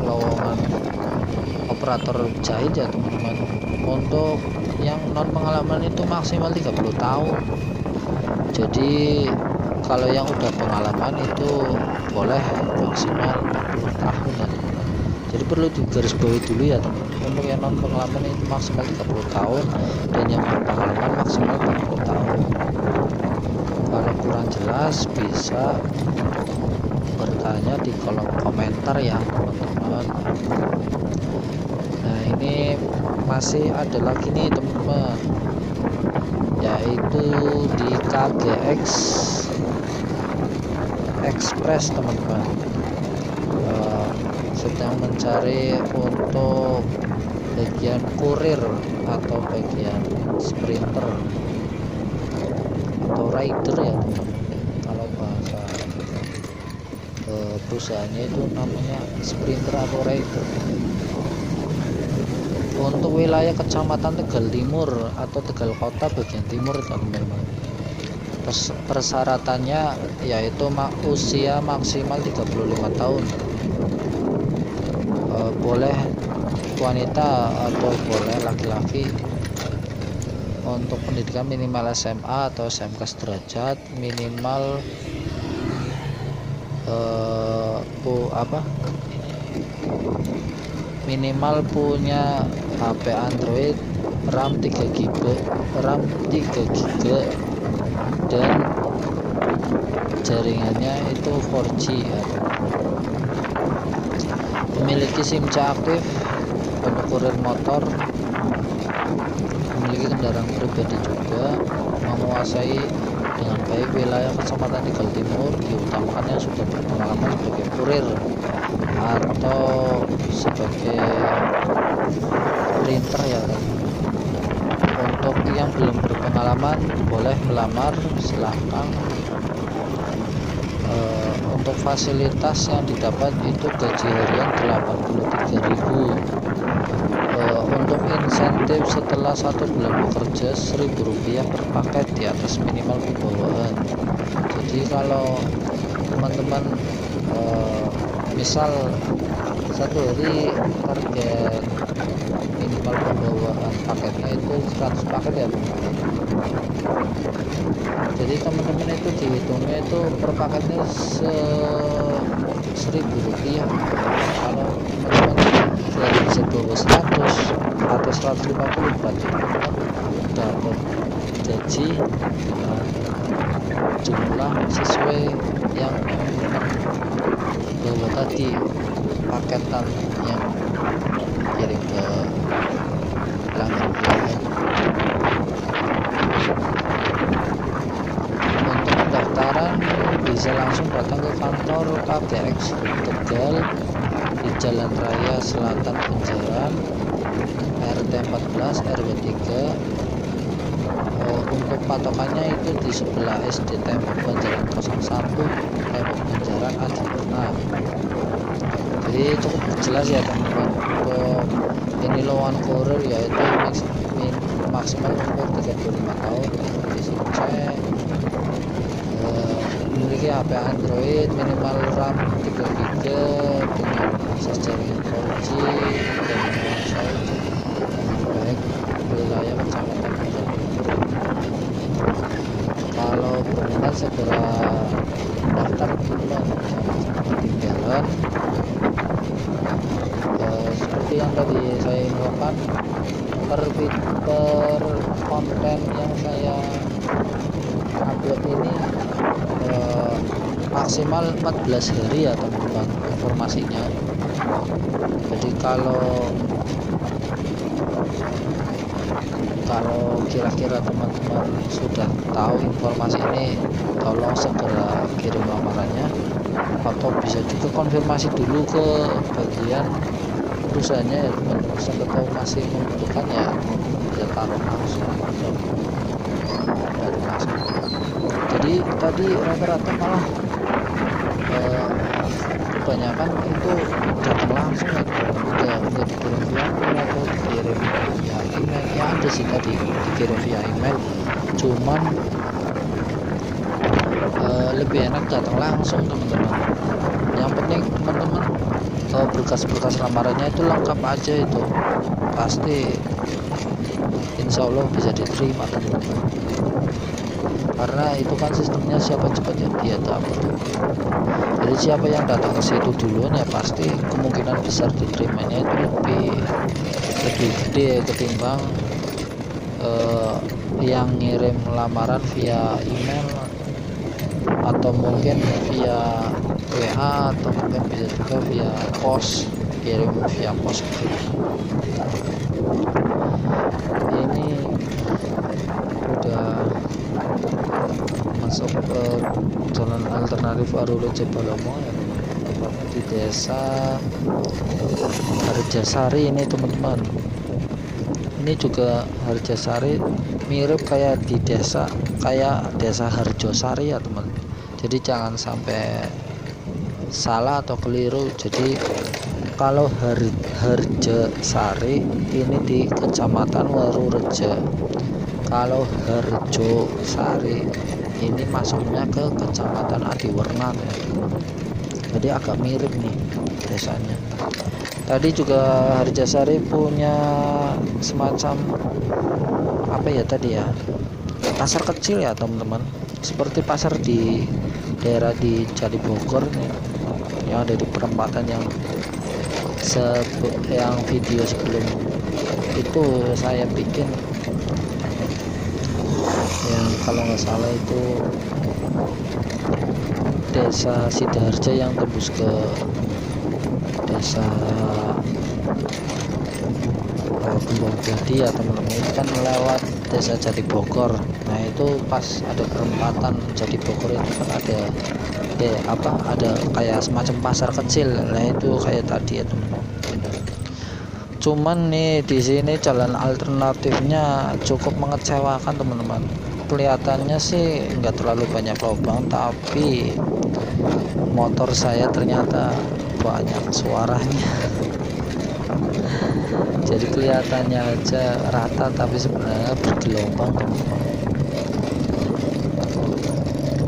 lowongan operator jahit ya teman-teman. Untuk yang non pengalaman itu maksimal 30 tahun. Jadi kalau yang udah pengalaman itu boleh maksimal 40 tahun ya teman-teman. Jadi perlu digarisbawahi dulu ya teman-teman. Untuk yang non pengalaman itu maksimal 30 tahun dan yang berpengalaman maksimal 40 tahun. Kalau kurang jelas bisa bertanya di kolom komentar ya teman-teman. Nah ini masih ada lagi nih teman-teman, yaitu di KGX Express teman-teman, sedang mencari untuk bagian kurir atau bagian sprinter atau rider ya teman-teman. Kalau bahasa perusahaannya itu namanya sprinter atau rider. Untuk wilayah Kecamatan Tegal Timur atau Tegal Kota bagian timur teman-teman. Persyaratannya yaitu usia maksimal 35 tahun, boleh wanita atau boleh laki-laki. Untuk pendidikan minimal SMA atau SMK sederajat, minimal minimal punya HP Android, RAM 3 GB dan jaringannya itu 4G ya. Memiliki SIM-C aktif untuk kurir motor, memiliki kendaraan pribadi juga, menguasai dengan baik wilayah Kecamatan Tegal Timur, diutamakan yang sudah berpengalaman sebagai kurir atau sebagai printer ya. Untuk yang belum berpengalaman boleh melamar, silahkan. Untuk fasilitas yang didapat itu gaji harian 83.000. Untuk insentif setelah 1 bulan bekerja Rp1.000 per paket di atas minimal pembawaan. Jadi Jadi kalau teman-teman misal satu hari target minimal pembawaan paketnya itu 100 paket ya teman-teman. Jadi teman-teman itu dihitungnya itu per paketnya 1.000 rupiah. Kalau teman-teman sudah bisa bawa 100 atau 150 berarti teman-teman dapat gaji jumlah sesuai yang bawa tadi paketan yang kirim ke pelanggan. Untuk pendaftaran bisa langsung datang ke kantor KGX Tegal di Jalan Raya Selatan Penjaran RT 14 RW 3. Untuk patokannya itu di sebelah SD Tembok Penjaran 01 Tembok Penjaran Adiwarna. Jadi cukup jelas ya teman-teman. Untuk ini lowongan kurir yaitu maksimal umur 35 tahun, kondisi cek, memiliki HP Android, minimal RAM 3GB dengan akses jaringan 4G dan baik wilayah kecamatan Penjaran. Kalau berminat segera daftar teman-teman, jangan ketinggalan. Seperti yang tadi saya infokan, per konten yang saya upload ini maksimal 14 hari ya teman-teman informasinya. Jadi kalau kira-kira teman-teman sudah tahu informasi ini, tolong segera kirim lamarannya, atau bisa juga konfirmasi dulu ke bagian perusahaannya ya teman-teman. Sampai tahu masih membutuhkan ya bisa taruh langsung dari langsung. Jadi tadi rata-rata malah kebanyakan itu datang langsung ya, nggak dikirim via email atau dikirim via email. Ya ada sih tadi dikirim via email, cuman lebih enak datang langsung teman-teman. Yang penting teman-teman berkas-berkas lamarannya itu lengkap aja, itu pasti insya Allah bisa diterima teman-teman. Karena itu kan sistemnya siapa cepat ya dia dapat. Jadi siapa yang datang ke situ duluan ya pasti kemungkinan besar diterimanya itu lebih gede ketimbang yang ngirim lamaran via email atau mungkin via WA atau mungkin bisa juga via pos, kirim via pos gitu. Ini udah masuk ke jalan alternatif Arule Jebalomo ya, tempatnya di desa Harjasari ini teman-teman. Ini juga Harjasari mirip kayak di desa Harjosari ya teman. Jadi jangan sampai salah atau keliru. Jadi kalau Harjasari ini di Kecamatan Warureja, kalau Harjosari ini masuknya ke Kecamatan Adiwarna ya. Jadi agak mirip nih desanya. Tadi juga Harjasari punya semacam apa ya tadi ya, pasar kecil ya teman-teman, seperti pasar di daerah di Jati Bogor nih, yang ada di perempatan yang video sebelum itu saya bikin, yang kalau nggak salah itu desa Sidaharja yang tembus ke desa Kembang Jadi ya teman-teman. Itu kan lewat desa Jati Bogor. Nah itu pas ada perempatan Jati Bogor itu kan ada ada kayak semacam pasar kecil. Nah itu kayak tadi ya teman-teman. Cuman nih di sini jalan alternatifnya cukup mengecewakan teman-teman. Kelihatannya sih nggak terlalu banyak lubang, tapi motor saya ternyata banyak suaranya. Jadi kelihatannya aja rata tapi sebenarnya bergelombang teman-teman.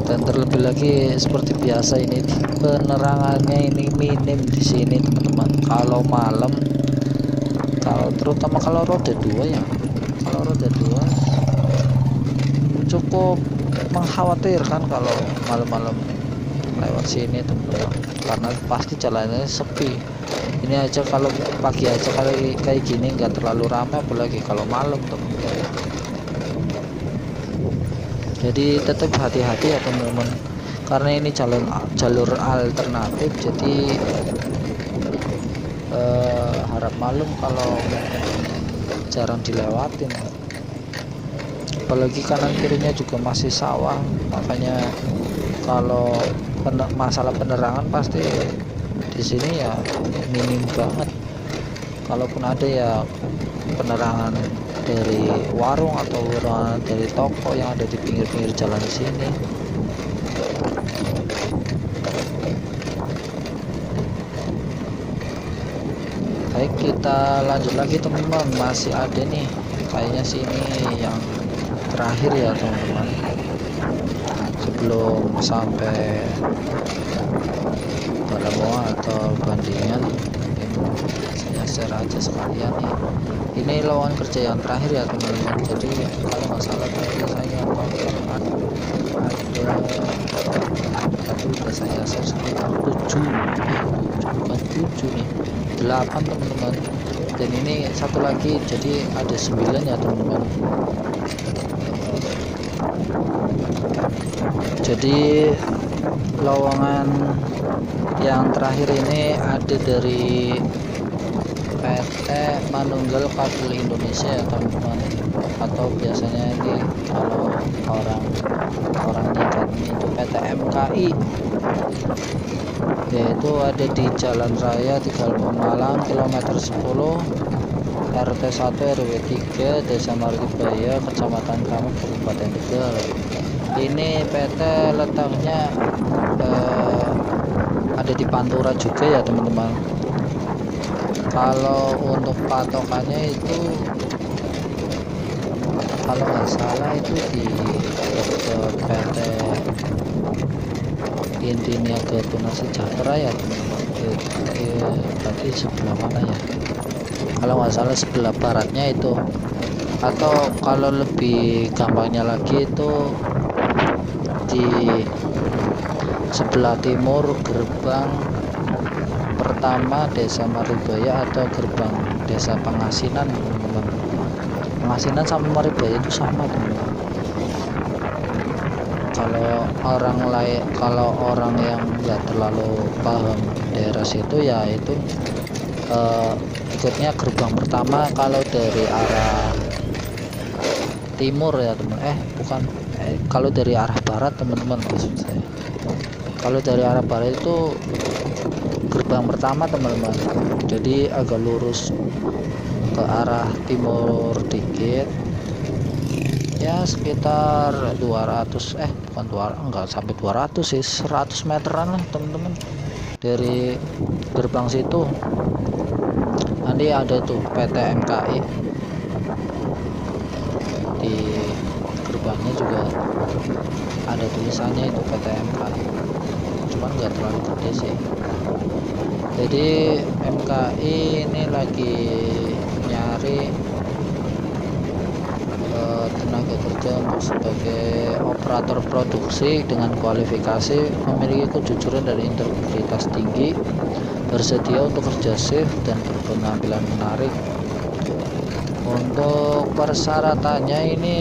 Dan dan terlebih lagi seperti biasa ini penerangannya ini minim di sini teman-teman. Kalau malam, terutama kalau roda 2 ya, kalau roda 2 cukup mengkhawatirkan kalau malam-malam lewat sini teman-teman, karena pasti jalannya sepi. Ini aja kalau pagi aja kayak gini nggak terlalu ramai, apalagi kalau malam teman-teman. Jadi tetap hati-hati ya teman-teman, karena ini jalur alternatif. Jadi harap malum kalau jarang dilewatin, apalagi kanan kirinya juga masih sawah. Makanya kalau masalah penerangan pasti di sini ya minim banget. Kalaupun ada ya penerangan dari warung atau dari toko yang ada di pinggir-pinggir jalan di sini. Baik, kita lanjut lagi teman-teman. Masih ada nih kayaknya sini yang terakhir ya teman-teman, sebelum sampai Balaboa atau Bandingan. Saya share aja sekalian nih. Ini lowongan kerja yang terakhir ya teman-teman. Jadi kalau nggak salah tadi saya tadi udah saya share sekitar 7 bukan 7 nih, 8 teman-teman. Dan ini satu lagi, jadi ada 9 ya teman-teman. Jadi lowongan yang terakhir ini ada dari PT Manunggal Kabel Indonesia ya teman-teman, atau biasanya ini kalau orang nyingkatnya itu PT MKI, yaitu ada di Jalan Raya Tegal Pemalang kilometer 10 RT 1 RW 3 Desa Maribaya Kecamatan Kamu Kabupaten Tegal. Ini PT letaknya ada di Pantura juga ya teman-teman. Kalau untuk patokannya itu kalau nggak salah itu di PT Intinia Tuna Sejahtera ya teman-teman. Berarti sebelah mana ya? Kalau nggak salah sebelah baratnya itu, atau kalau lebih gampangnya lagi itu di sebelah timur gerbang pertama Desa Maribaya atau gerbang Desa Pangasinan teman-teman. Pangasinan sama Maribaya itu sama teman-teman. Kalau orang yang nggak terlalu paham daerah situ ya itu ikutnya gerbang pertama kalau dari arah timur ya teman, kalau dari arah barat teman-teman, maksud saya kalau dari arah barat itu gerbang pertama teman-teman. Jadi agak lurus ke arah timur dikit ya, sekitar 200 enggak sampai 200 sih, 100 meteran lah teman-teman dari gerbang situ. Nanti ada tuh PT MKI di gerbangnya, juga ada tulisannya itu PT MKI, cuman nggak terlalu gede sih. Jadi MKI ini lagi nyari tenaga kerja untuk sebagai operator produksi dengan kualifikasi, memiliki kejujuran dan integritas tinggi, bersedia untuk kerja shift dan berpenampilan menarik. Untuk persyaratannya ini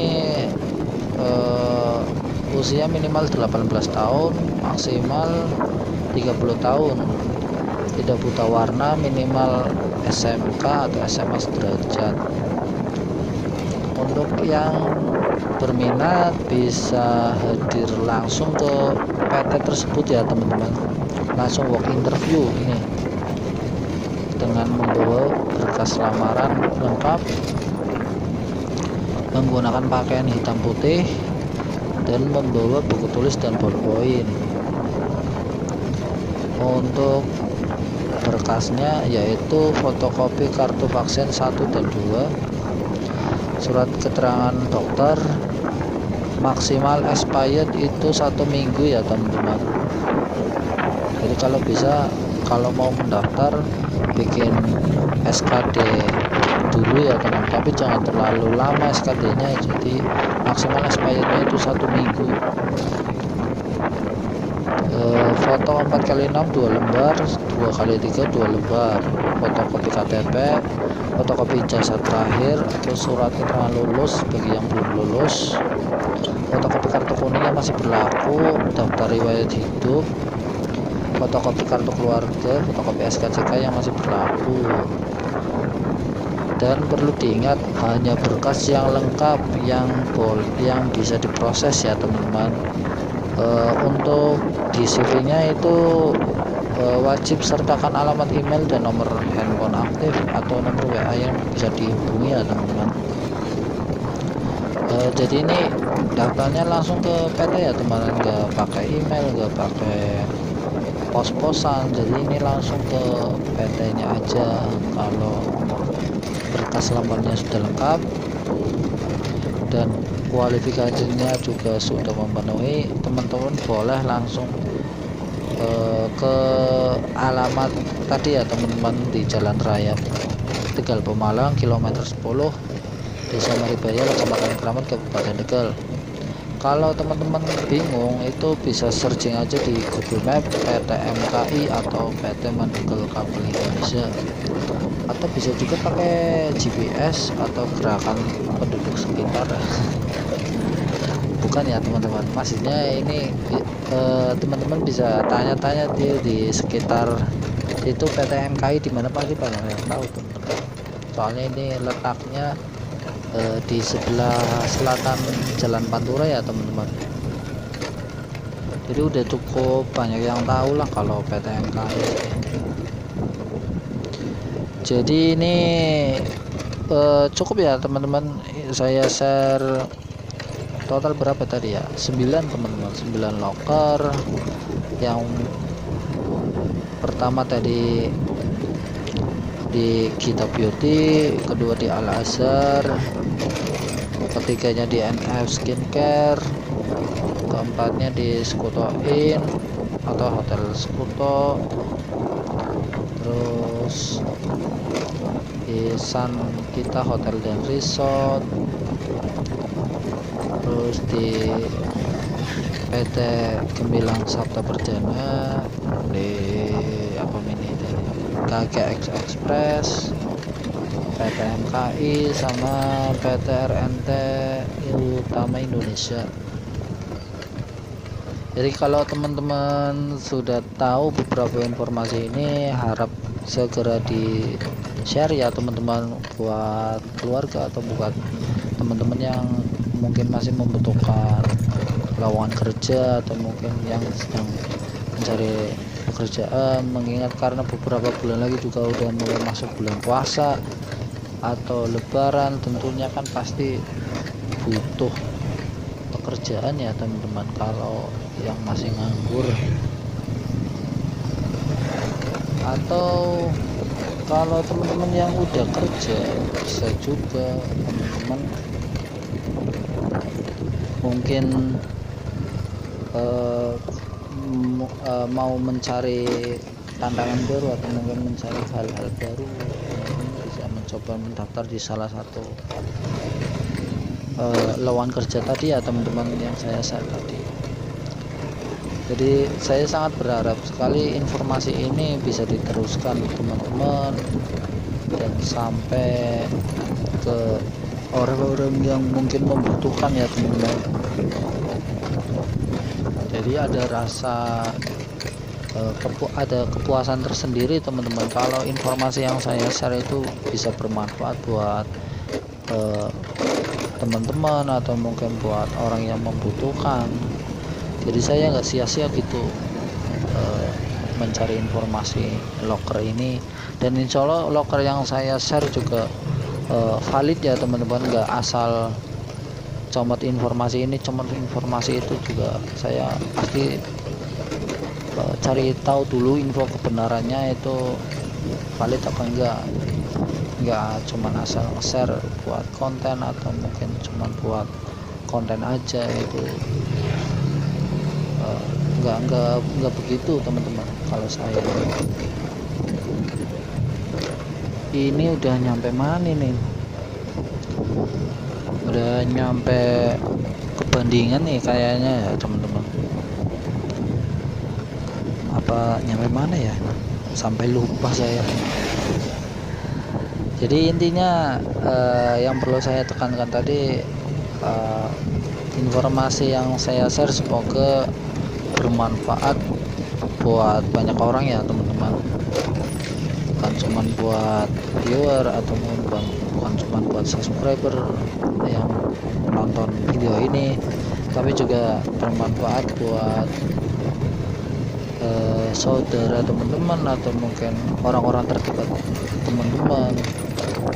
usia minimal 18 tahun, maksimal 30 tahun, tidak buta warna, minimal SMK atau SMA sederajat. Untuk yang berminat bisa hadir langsung ke PT tersebut ya teman-teman, langsung walk interview ini dengan membawa berkas lamaran lengkap, menggunakan pakaian hitam putih, dan membawa buku tulis dan ballpoint. Untuk berkasnya yaitu fotokopi kartu vaksin 1 dan 2, surat keterangan dokter, maksimal expired itu 1 minggu ya teman-teman. Jadi kalau bisa, kalau mau mendaftar bikin SKD dulu ya teman, tapi jangan terlalu lama SKD nya, jadi maksimal expirednya itu 1 minggu. Foto 4x6 2 lembar, 2x3 2 lembar, fotokopi KTP, fotokopi ijazah terakhir atau surat keterangan lulus bagi yang belum lulus, fotokopi kartu kuning yang masih berlaku, daftar riwayat hidup, fotokopi kartu keluarga, fotokopi SKCK yang masih berlaku. Dan perlu diingat, hanya berkas yang lengkap yang bisa diproses ya teman-teman. Untuk di CV-nya itu wajib sertakan alamat email dan nomor handphone aktif atau nomor WA yang bisa dihubungi ya teman-teman. Jadi ini daftarnya langsung ke PT ya teman-teman, nggak pakai email, nggak pakai pos-posan, jadi ini langsung ke PT-nya aja. Kalau berkas lamparnya sudah lengkap dan kualifikasinya juga sudah memenuhi, teman-teman boleh langsung ke alamat tadi ya teman-teman, di Jalan Raya Tegal Pemalang kilometer 10, Desa Maribaya, Kecamatan Kramat, Kabupaten Tegal. Kalau teman-teman bingung, itu bisa searching aja di Google Map PT MKI atau PT Manunggal Kabel Indonesia, atau bisa juga pakai GPS atau gerakan penduduk sekitar. Bukan ya teman-teman, maksudnya ini teman-teman bisa tanya-tanya di sekitar itu PT MKI di mana, pasti banyak yang tahu teman-teman. Soalnya ini letaknya di sebelah selatan Jalan Pantura ya teman-teman. Jadi udah cukup banyak yang tahu lah kalau PT MKI. Jadi ini cukup ya teman-teman, saya share total berapa tadi ya, 9 teman-teman, 9 loker. Yang pertama tadi di Gita Beauty, kedua di Al Azhar, ketiganya di NF Skincare, keempatnya di Skuto Inn atau Hotel Skuto, terus di San Kita Hotel dan Resort, terus di PT Gemilang Sabta Perdana, di apa ini dari KGX Express, PT MKI, sama PT RNT Utama Indonesia. Jadi kalau teman-teman sudah tahu beberapa informasi ini, harap segera di share ya teman-teman, buat keluarga atau buat teman-teman yang mungkin masih membutuhkan lowongan kerja atau mungkin yang sedang mencari pekerjaan. Mengingat karena beberapa bulan lagi juga udah mulai masuk bulan puasa atau lebaran, tentunya kan pasti butuh pekerjaan ya teman-teman, kalau yang masih nganggur. Atau kalau teman-teman yang udah kerja, bisa juga teman-teman mungkin mau mencari tantangan baru atau mungkin mencari hal-hal baru, teman-teman bisa mencoba mendaftar di salah satu lowongan kerja tadi ya teman-teman yang saya share tadi. Jadi saya sangat berharap sekali informasi ini bisa diteruskan teman-teman dan sampai ke orang-orang yang mungkin membutuhkan ya teman-teman. Jadi ada rasa ada kepuasan tersendiri teman-teman kalau informasi yang saya share itu bisa bermanfaat buat teman-teman atau mungkin buat orang yang membutuhkan. Jadi saya nggak sia-sia gitu mencari informasi loker ini, dan insya Allah loker yang saya share juga valid ya teman-teman, nggak asal comot informasi ini, comot informasi itu juga. Saya pasti cari tahu dulu info kebenarannya itu valid apa enggak cuman asal share buat konten atau mungkin cuman buat konten aja itu. Nggak begitu teman-teman. Kalau saya ini udah nyampe mana nih, udah nyampe kebandingan nih kayaknya ya teman-teman. Apa nyampe mana ya, sampai lupa saya. Jadi intinya yang perlu saya tekankan tadi, informasi yang saya share semoga bermanfaat buat banyak orang ya teman-teman, bukan cuma buat viewer ataupun bukan cuma buat subscriber yang nonton video ini, tapi juga bermanfaat buat saudara teman-teman atau mungkin orang-orang terdekat teman-teman,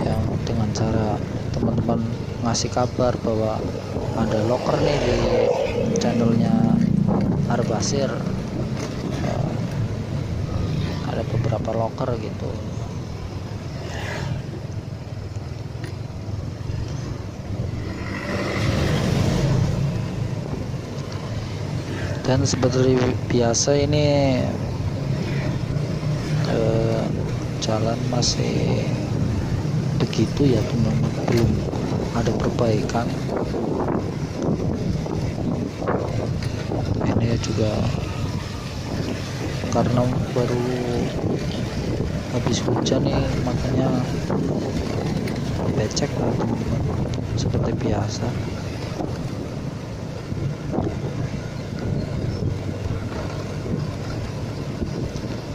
yang dengan cara teman-teman ngasih kabar bahwa ada locker nih di channelnya Arbasir, ada beberapa locker gitu. Dan seperti biasa ini jalan masih begitu ya teman-teman, belum ada perbaikan. Ini juga karena baru habis hujan nih, makanya becek lah teman-teman, seperti biasa.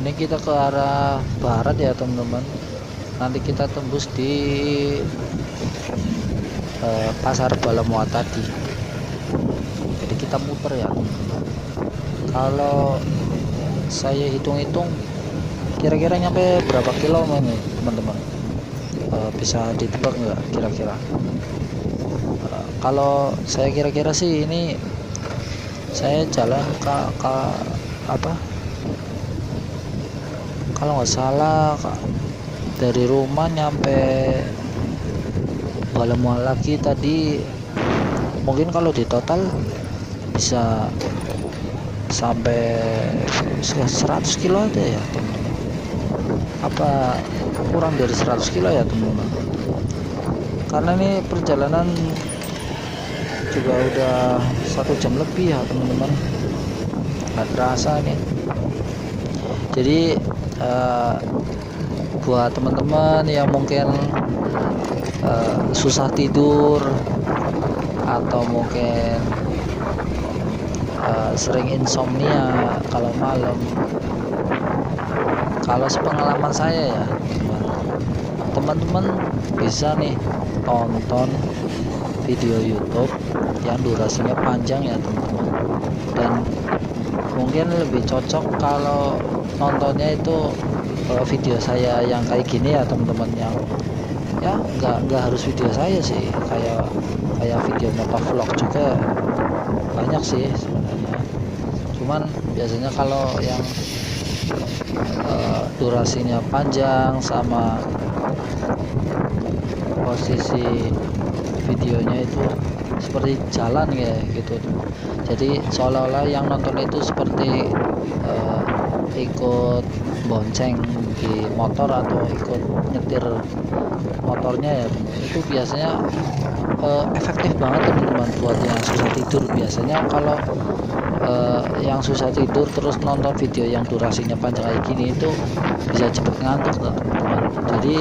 Ini kita ke arah barat ya teman-teman, nanti kita tembus di pasar Balamuat tadi, jadi kita muter ya teman-teman. Kalau saya hitung-hitung kira-kira nyampe berapa kilo nih teman-teman, bisa ditebak nggak kira-kira? Kalau saya kira-kira sih ini saya jalan ke apa, kalau nggak salah dari rumah nyampe Balamual lagi tadi, mungkin kalau di total bisa sampai 100 kilo ada ya teman-teman, apa kurang dari 100 kilo ya teman-teman, karena ini perjalanan juga udah 1 jam lebih ya teman-teman, nggak terasa nih. Jadi buat teman-teman yang mungkin susah tidur atau mungkin sering insomnia kalau malam, kalau sepengalaman saya ya teman-teman bisa nih tonton video YouTube yang durasinya panjang ya teman-teman, dan mungkin lebih cocok kalau nontonnya itu video saya yang kayak gini ya teman-teman, yang ya nggak harus video saya sih, kayak video motovlog juga banyak sih sebenarnya. Cuman biasanya kalau yang durasinya panjang sama posisi videonya itu seperti jalan ya gitu, jadi seolah-olah yang nonton itu seperti ikut bonceng di motor atau ikut nyetir motornya ya, itu biasanya efektif banget teman-teman buat yang susah tidur. Biasanya kalau yang susah tidur terus nonton video yang durasinya panjang kayak gini itu bisa cepet ngantuk teman-teman. Jadi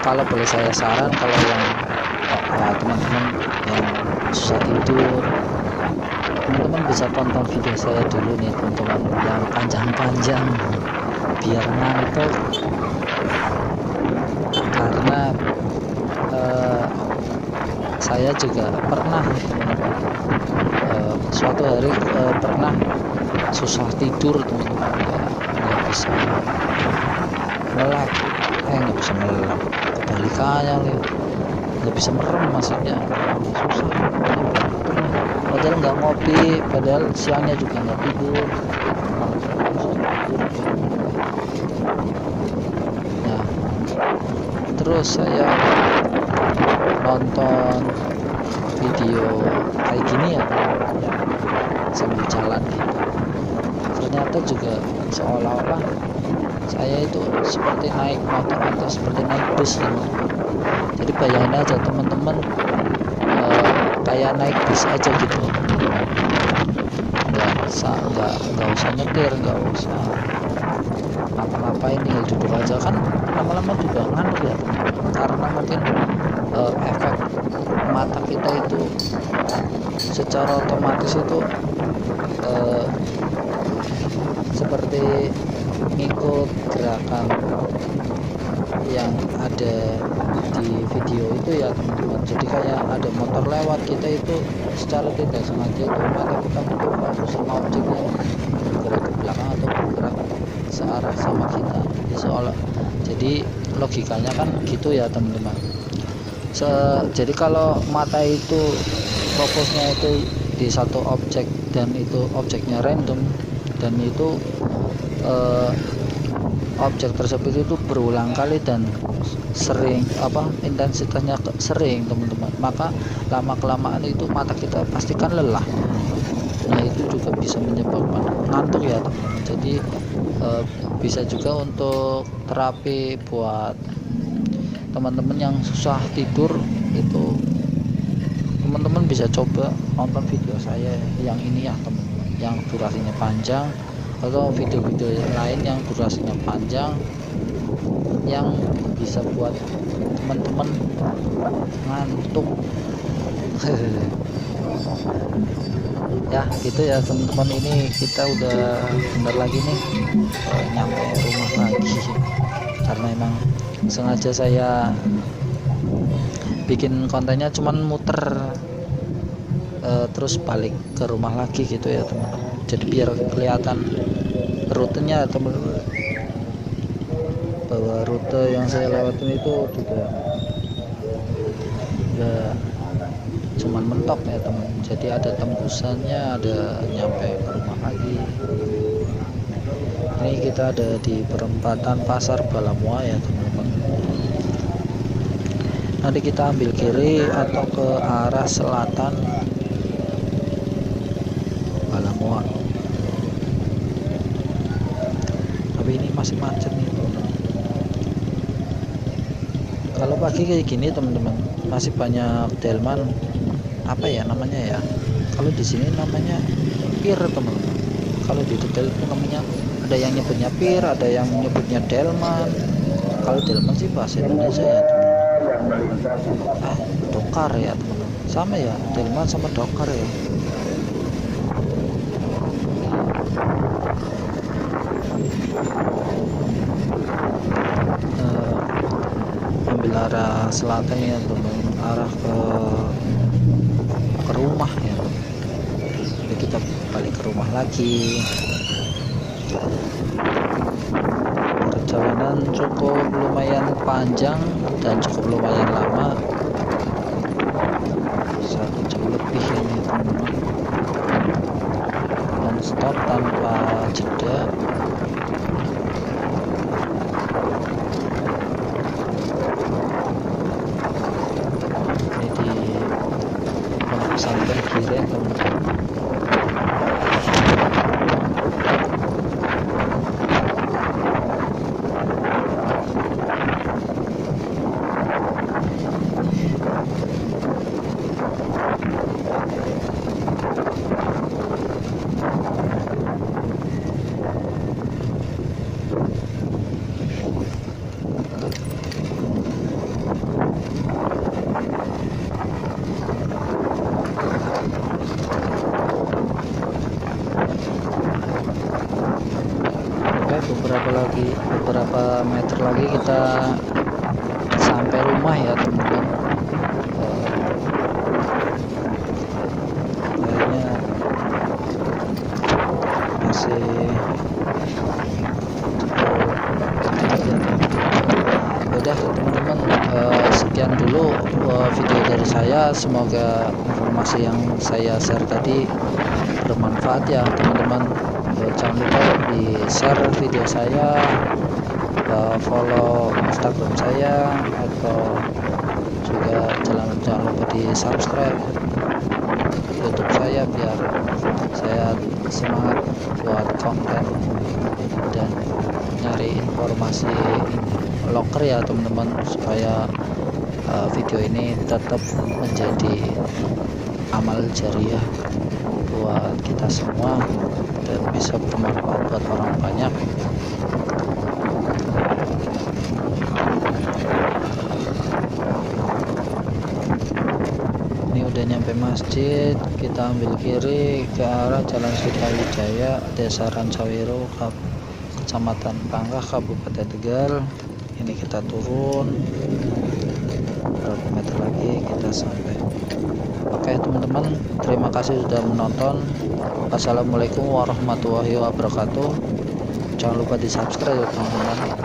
kalau boleh saya saran, kalau yang teman-teman yang susah tidur, teman-teman bisa tonton video saya dulu nih teman-teman, yang panjang-panjang biar ngantuk. Karena saya juga pernah teman-teman, suatu hari pernah susah tidur teman-teman, nggak bisa melek, nggak bisa melek, kebalikannya nih, nggak bisa merem, maksudnya susah. Padahal nggak ngopi, padahal siangnya juga nggak tidur. Nah, terus saya nonton video kayak gini ya yang sambil jalan gitu. Ternyata juga seolah-olah saya itu seperti naik motor atau seperti naik bus teman-teman. Jadi bayangin aja teman-teman, kayak naik bis aja gitu, nggak usah nyetir, nggak usah ngapa-ngapain, tinggal duduk aja. Kan lama-lama juga ngantuk ya teman-teman, karena mungkin efek mata kita itu secara otomatis itu seperti ngikut gerakan yang ada di video itu ya teman-teman. Jadi kayak ada motor lewat, kita itu secara tidak sengaja itu mata kita itu fokus sama objek yang bergerak ke belakang atau bergerak searah sama kita. Jadi logikanya kan gitu ya teman-teman. Jadi kalau mata itu fokusnya itu di satu objek dan itu objeknya random, dan itu objek tersebut itu berulang kali dan sering intensitasnya sering teman-teman, maka lama kelamaan itu mata kita pastikan lelah. Nah itu juga bisa menyebabkan ngantuk ya teman-teman. Jadi bisa juga untuk terapi buat teman-teman yang susah tidur, itu teman-teman bisa coba nonton video saya yang ini ya teman-teman, yang durasinya panjang, atau video-video lain yang durasinya panjang yang bisa buat teman-teman ngantuk. Ya gitu ya teman-teman, ini kita udah bentar lagi nih nyampe rumah lagi, karena emang sengaja saya bikin kontennya cuman muter terus balik ke rumah lagi gitu ya teman-teman. Jadi biar kelihatan rutenya teman-teman, bahwa rute yang saya lewatin itu juga enggak cuman mentok ya teman. Jadi ada tembusannya, ada nyampe ke rumah lagi. Ini kita ada di perempatan Pasar Balamua ya teman-teman. Nanti kita ambil kiri atau ke arah selatan Balamua. Tapi ini masih macet nih teman-teman. Kalau pagi kayak gini teman-teman, masih banyak delman, apa ya namanya ya, kalau di sini namanya pir teman-teman. Kalau di detail itu namanya, ada yang nyebutnya pir, ada yang nyebutnya delman. Kalau delman sih bahasa Indonesia ya teman-teman. Dokar ya teman-teman, sama ya, delman sama dokar ya. Ambil arah selatan ya teman-teman, arah ke rumah ya. Jadi kita balik ke rumah lagi. Perjalanan cukup lumayan panjang dan cukup lumayan lama, 1 jam lebih ini teman-teman, non stop tanpa jeda. Ini di Pondok Pesantren Kiren teman-teman. Beberapa meter lagi kita sampai rumah ya teman-teman. Kayaknya masih udah teman-teman, sekian dulu video dari saya. Semoga informasi yang saya share tadi bermanfaat ya teman-teman. Jangan lupa di share video saya, follow Instagram saya, atau juga jangan lupa di subscribe YouTube saya biar saya semangat buat konten dan nyari informasi loker ya teman-teman, supaya video ini tetap menjadi amal jariah buat kita semua dan bisa bermanfaat buat orang banyak. Ini udah nyampe masjid, kita ambil kiri ke arah Jalan Sritawijaya, Desa Rancawiro, Kecamatan Panggah, Kabupaten Tegal. Ini kita turun berapa meter lagi kita sampai. Oke teman-teman, terima kasih sudah menonton. Assalamualaikum warahmatullahi wabarakatuh. Jangan lupa di subscribe ya teman-teman.